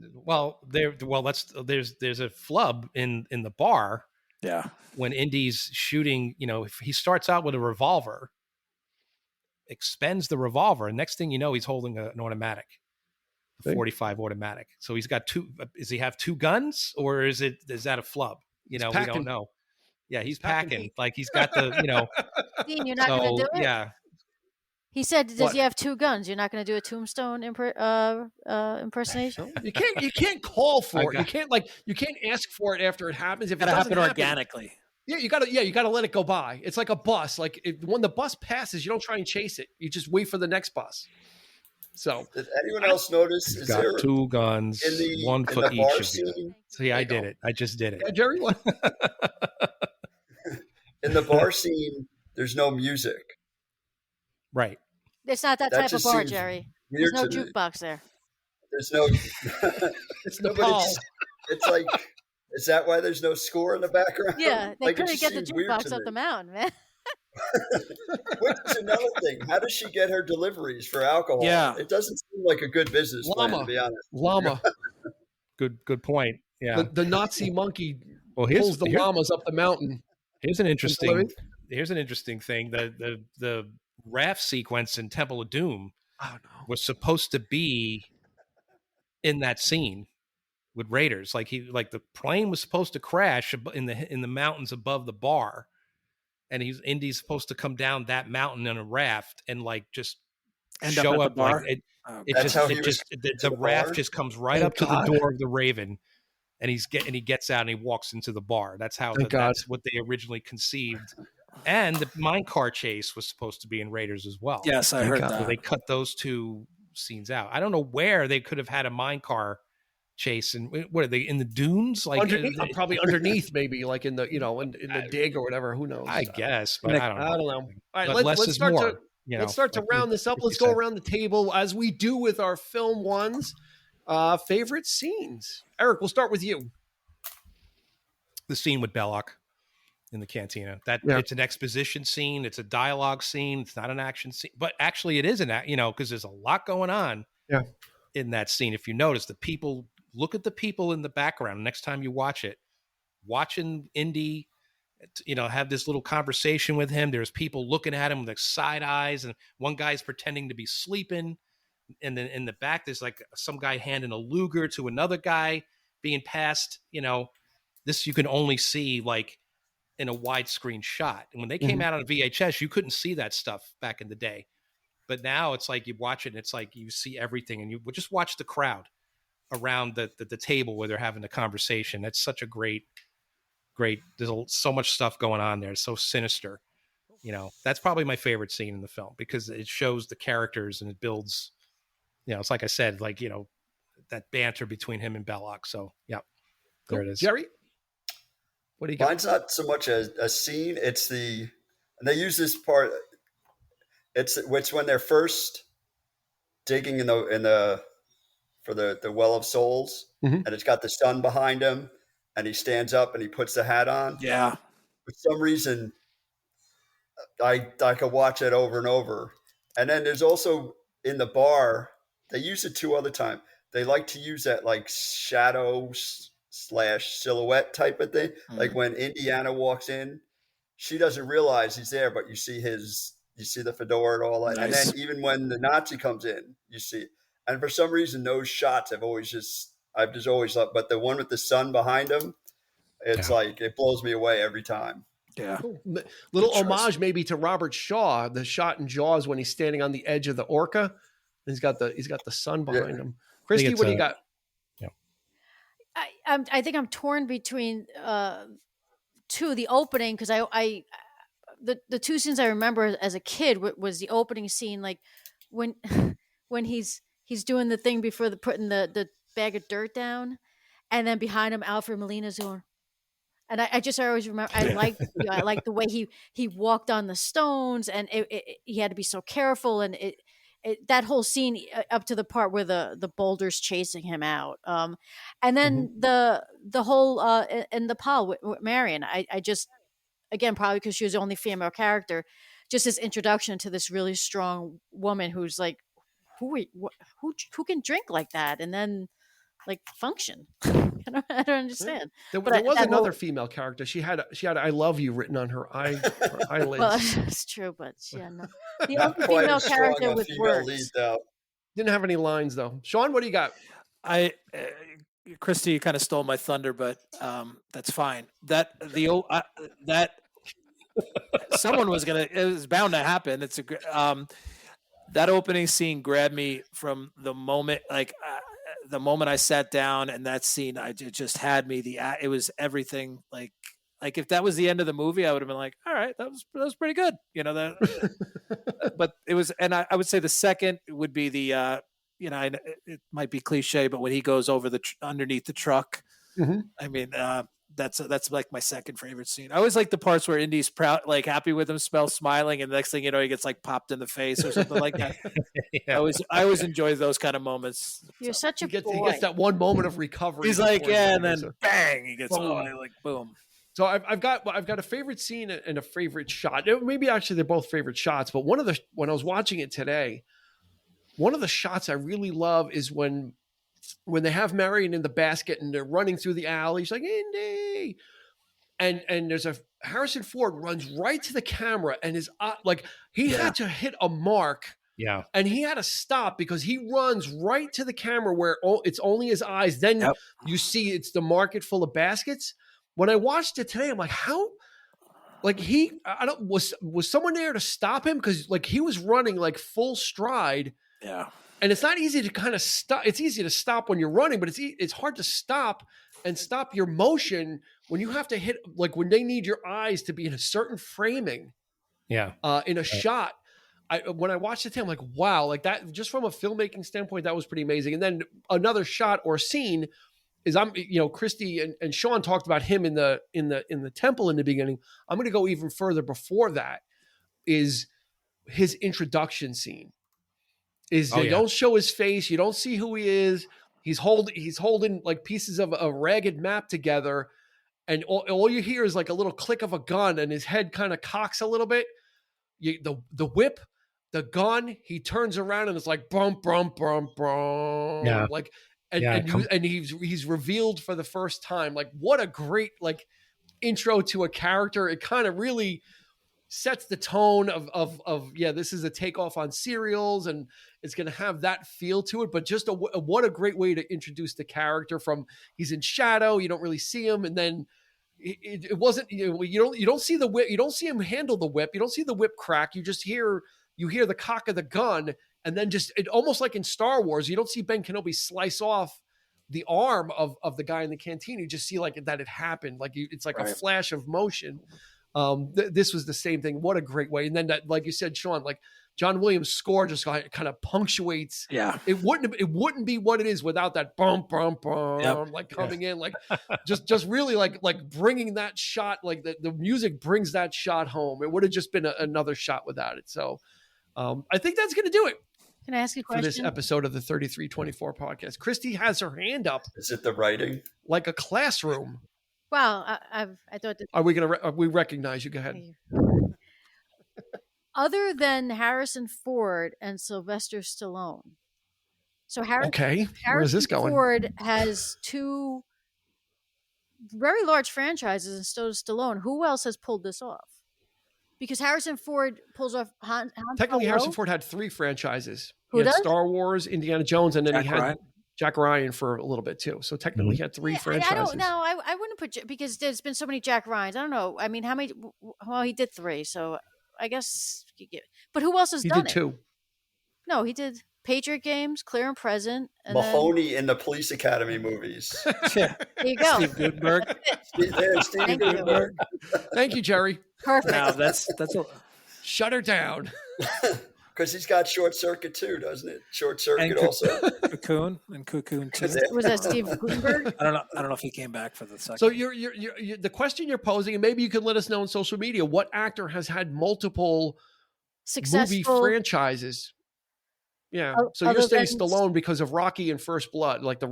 a flub in the bar. Yeah. When Indy's shooting, you know, if he starts out with a revolver, expends the revolver, and next thing you know, he's holding an automatic, a 45 automatic. So he's got two. Does he have 2 guns, or is that a flub? You know, we don't know. Yeah, he's packing. Like he's got the, you know. Dean, you're not going to do it. Yeah. He said, "Does he have 2 guns? You're not going to do a Tombstone impersonation." You can't call for it. You can't ask for it after it happens. If it doesn't happen organically. Yeah, you gotta let it go by. It's like a bus. Like when the bus passes, you don't try and chase it. You just wait for the next bus. So, did anyone else notice? He's got 2 guns, 1 foot each of you. See, I did it. I just did it. Yeah, Gerry, what? In the bar scene, there's no music. Right. It's not that type of just bar, seems Gerry. There's weird no to me. jukebox there. There's no. It's No, but Nepal. it's like, is that why there's no score in the background? Yeah, they Like, it couldn't just get the seems weird jukebox to up me. the mountain, man. Which is another thing. How does she get her deliveries for alcohol? Yeah. It doesn't seem like a good business plan, to be honest. Llama. Good point. Yeah. The Nazi monkey Well, pulls the llamas up the mountain. Here's an interesting Delivery? thing. The raft sequence in Temple of Doom Oh no. was supposed to be in that scene with Raiders. Like the plane was supposed to crash in the mountains above the bar, and Indy's supposed to come down that mountain in a raft and like just End up show at the up bar? like it. It That's just how it he just was the to the raft bar? just comes right Thank up to God. the door of the Raven, and he gets out and he walks into the bar. That's how Thank God. that's what they originally conceived. And the mine car chase was supposed to be in Raiders as well. Yes, I heard God. So that. they cut those 2 scenes out. I don't know where they could have had a mine car chase, and what are they in the dunes? Like Underneath, probably underneath, maybe like in the in the dig or whatever. Who knows? I guess, but I don't know. I don't know. All right, But less let's is start more. to You know, let's start to like round this up. like Let's you go said. around the table as we do with our film ones. Favorite scenes. Eric, we'll start with you. The scene with Belloc in the cantina. It's an exposition scene. It's a dialogue scene. It's not an action scene, but actually it is because there's a lot going on. Yeah. In that scene, if you notice, look at the people in the background. Next time you watch it, watching Indy, have this little conversation with him. There's people looking at him with like side eyes, and one guy's pretending to be sleeping. And then in the back, there's like some guy handing a Luger to another guy being passed. This you can only see like in a widescreen shot. And when they came out on VHS, you couldn't see that stuff back in the day. But now it's like you watch it and it's like you see everything, and you just watch the crowd around the table where they're having the conversation. That's such a great, there's so much stuff going on there. It's so sinister. You know, that's probably my favorite scene in the film because it shows the characters and it builds, you know, it's like I said, like, you know, that banter between him and Belloc. So yeah, there it is. Gerry, what do you got? Mine's not so much a scene. It's and they use this part. It's when they're first digging for the well of souls, and it's got the sun behind him, and he stands up and he puts the hat on. Yeah. For some reason, I could watch it over and over. And then there's also in the bar, they use it 2 other times. They like to use that like shadow / silhouette type of thing. Like when Indiana walks in, she doesn't realize he's there, but you see the fedora and all that. Nice. And then even when the Nazi comes in, you see it. And for some reason, those shots I've just always loved. But the one with the sun behind him, it's like it blows me away every time. Yeah. Cool. Little homage maybe to Robert Shaw, the shot in Jaws when he's standing on the edge of the orca. And he's got the sun behind him. Christy, what do you got? I think I'm torn between two. The opening, because the 2 scenes I remember as a kid was the opening scene, like when he's doing the thing before putting the bag of dirt down, and then behind him Alfred Molina's going. And I always remember, I like the way he walked on the stones, and he had to be so careful, and that whole scene up to the part where the boulder's chasing him out, and then the whole in the pile with Marion. I just, again, probably because she was the only female character, just this introduction to this really strong woman who's like, who can drink like that and then like function. I don't understand. There was another female character. She had "I love you" written on her eyelids. Well, that's true, but yeah, no. The only female character with words. Didn't have any lines though. Sean, what do you got? Christy kind of stole my thunder, but that's fine. That someone was it was bound to happen. It's that opening scene grabbed me from the moment, the moment I sat down, and that scene, it just had me. It was everything. Like if that was the end of the movie, I would have been like, all right, that was pretty good, you know. That, but it was, and I would say the second would be the, you know, it might be cliche, but when he goes over underneath the truck, I mean, that's like my second favorite scene. I always like the parts where Indy's proud, like happy with himself, smiling, and the next thing you know, he gets like popped in the face or something like that. I always enjoy those kind of moments. You're such a boy. He gets that one moment of recovery. He's like, and then bang, he gets like boom. So I've got a favorite scene and a favorite shot. Maybe actually they're both favorite shots, but when I was watching it today, one of the shots I really love is when they have Marion in the basket and they're running through the alley. She's like, Indy. And there's Harrison Ford runs right to the camera and is had to hit a mark. Yeah. And he had to stop because he runs right to the camera where it's only his eyes. Then you see it's the market full of baskets. When I watched it today, I'm like, how? Like was someone there to stop him? Because like he was running like full stride. Yeah. And it's not easy to kind of stop. It's easy to stop when you're running, but it's hard to stop your motion when you have to hit, like when they need your eyes to be in a certain framing. Yeah. In a shot. When I watched it today, I'm like, wow, like that, just from a filmmaking standpoint, that was pretty amazing. And then another shot or scene is Christy and Sean talked about him in the temple in the beginning. I'm going to go even further before that is his introduction scene. They don't show his face. You don't see who he is. He's holding like pieces of a ragged map together. And all you hear is like a little click of a gun and his head kind of cocks a little bit. The whip, the gun, he turns around and it's like, brum, brum, brum, brum. Yeah. Like, and he's revealed for the first time. Like, what a great like intro to a character. It kind of really sets the tone of this is a takeoff on serials and it's going to have that feel to it, but just what a great way to introduce the character from he's in shadow. You don't really see him. And then it wasn't, you don't see the whip, you don't see him handle the whip, you don't see the whip crack, you hear the cock of the gun, and then just it almost like in Star Wars, you don't see Ben Kenobi slice off the arm of the guy in the canteen. You just see like that it happened, like it's like a flash of motion. This was the same thing. What a great way. And then that, like you said, Sean, like John Williams' score just kind of punctuates. Yeah, it wouldn't be what it is without that bum bum bum like coming in, like just really like bringing that shot, like the music brings that shot home. It would have just been another shot without it. So I think that's going to do it. Can I ask you a question? For this episode of the 3324 podcast, Christy has her hand up. Is it the writing? Like a classroom. Wow, I thought that. Are we recognize you? Go ahead. Other than Harrison Ford and Sylvester Stallone. So Harrison where is this going? Ford has 2 very large franchises, and so does Stallone. Who else has pulled this off? Because Harrison Ford pulls off Han Technically, Solo. Harrison Ford had 3 franchises. Who he had does? Star Wars, Indiana Jones, and then he had Jack Ryan for a little bit too. So technically, he had 3 franchises. I don't know. I wouldn't put, because there's been so many Jack Ryans. I don't know. I mean, how many? Well, he did 3, so I guess. But who else has done it? He did 2. No, he did Patriot Games, Clear and Present, and Mahoney in the Police Academy movies. There you go. Steve Gutenberg. Steve Gutenberg. Thank you, Jerry. Perfect. Now that's a. Shut her down. Because he's got Short Circuit too, doesn't it? Short Circuit also. Cocoon too. Was that Steve Gutenberg? I don't know if he came back for the second. So you're the question you're posing, and maybe you can let us know on social media, what actor has had multiple movie franchises? Yeah. So you're saying Stallone because of Rocky and First Blood, like the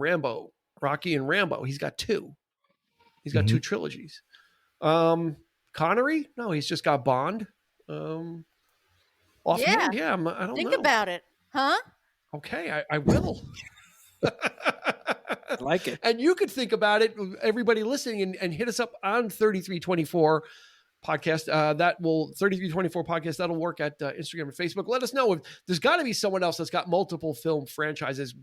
Rocky and Rambo. He's got 2. He's got 2 trilogies. Connery? No, he's just got Bond. Offhand, I don't know. Think about it, huh? Okay, I will. I like it. And you could think about it, everybody listening, and hit us up on 3324 podcast. 3324 podcast. That'll work at Instagram and Facebook. Let us know if there's got to be someone else that's got multiple film franchises.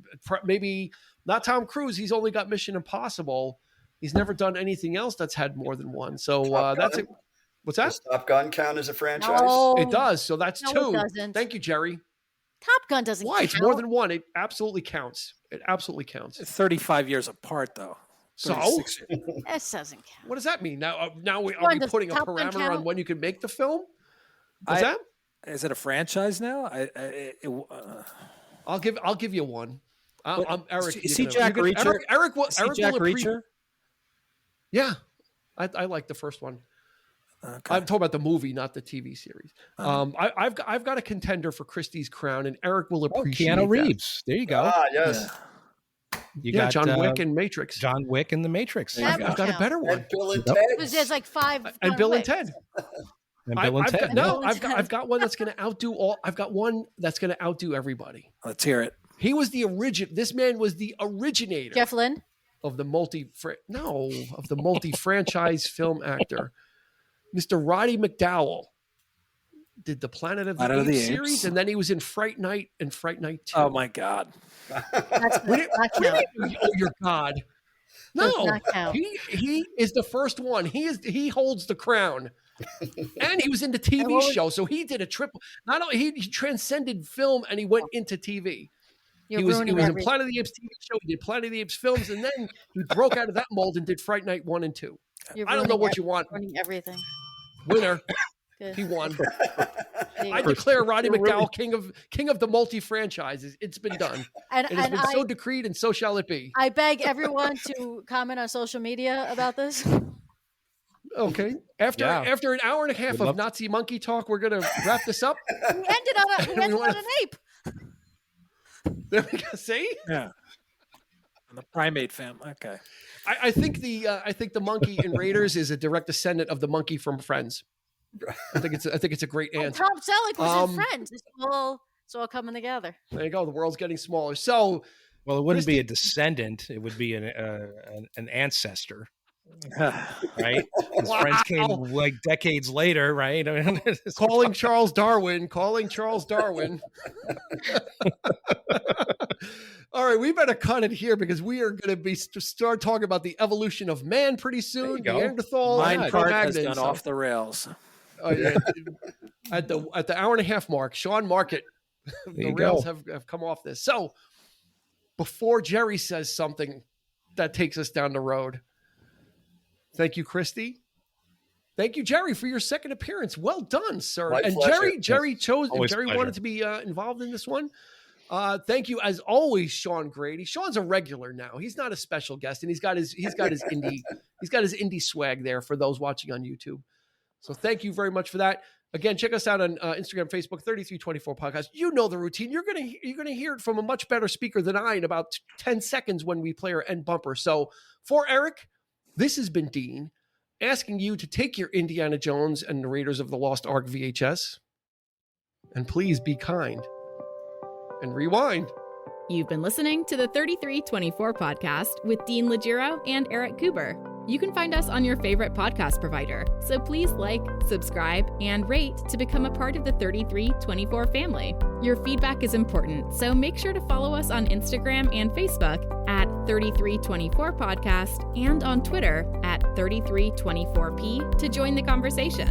Maybe not Tom Cruise. He's only got Mission Impossible. He's never done anything else that's had more than one. So that's it. What's that? Does Top Gun count as a franchise? No. It does. So that's 2. It doesn't. Thank you, Jerry. Top Gun doesn't count. Why? It's more than one. It absolutely counts. It absolutely counts. 35 years apart, though. So That doesn't count. what does that mean? Now are we putting a parameter on when you can make the film? What's that? Is it a franchise now? I'll give you one. I'm Eric. See Jack Reacher? Eric will Reacher? Yeah, I like the first one. Okay. I'm talking about the movie, not the TV series. I've got a contender for Christie's crown, and Eric will appreciate Keanu Reeves. There you go. Ah, yes. You got John Wick and Matrix. John Wick and the Matrix. That I've got a better one. And Bill and Ted. Because there's like 5. And Bill and Ted. And Bill and Ted. I've got one that's going to outdo all. I've got one that's going to outdo everybody. Let's hear it. He was the This man was the originator. Jeff Lynne? Of the multi-franchise film actor. Mr. Roddy McDowell did the Planet of the Apes series, and then he was in Fright Night and Fright Night 2. Oh my God! Oh, your God! No, he is the first one. He holds the crown, and he was in the TV show. So he did a triple. Not only he transcended film, and he went into TV. He was in Planet of the Apes TV show. He did Planet of the Apes films, and then he broke out of that mold and did Fright Night 1 and 2. I don't know what you want. Everything. Winner. Good. He won. I declare Roddy McDowell king of the multi-franchises. It's been done. It has been so decreed, and so shall it be. I beg everyone to comment on social media about this. Okay. After an hour and a half of Nazi monkey talk, we're going to wrap this up. We ended on an ape. There we go. See? Yeah. And the primate family. Okay. I think the monkey in Raiders is a direct descendant of the monkey from Friends. I think it's a great answer. Tom Selleck was in Friends. It's all coming together. There you go. The world's getting smaller. So, well, it wouldn't be a descendant. It would be an ancestor. Right? His friends came like decades later, right? Calling Charles Darwin. All right, we better cut it here because we are going to start talking about the evolution of man pretty soon. Neanderthal, Mine part has Cro-Magnon, gone off the rails. Oh yeah, at the hour and a half mark, Sean, mark it. The rails have come off this. So before Gerry says something that takes us down the road, thank you, Christy. Thank you, Gerry, for your second appearance. Well done, sir. My and pleasure. Gerry Pleasure. wanted to be involved in this one. Thank you, as always, Sean Grady. Sean's a regular now. He's not a special guest, and he's got his indie swag there for those watching on YouTube. So thank you very much for that. Again, check us out on Instagram, Facebook, 3324 Podcast. You know the routine. You're gonna hear it from a much better speaker than I in about 10 seconds when we play our end bumper. So for Eric, this has been Dean, asking you to take your Indiana Jones and the Raiders of the Lost Ark VHS, and please be kind and rewind. You've been listening to the 3324 Podcast with Dean Legiro and Eric Kuber. You can find us on your favorite podcast provider, so please like, subscribe, and rate to become a part of the 3324 family. Your feedback is important, so make sure to follow us on Instagram and Facebook at 3324 Podcast and on Twitter at 3324P to join the conversation.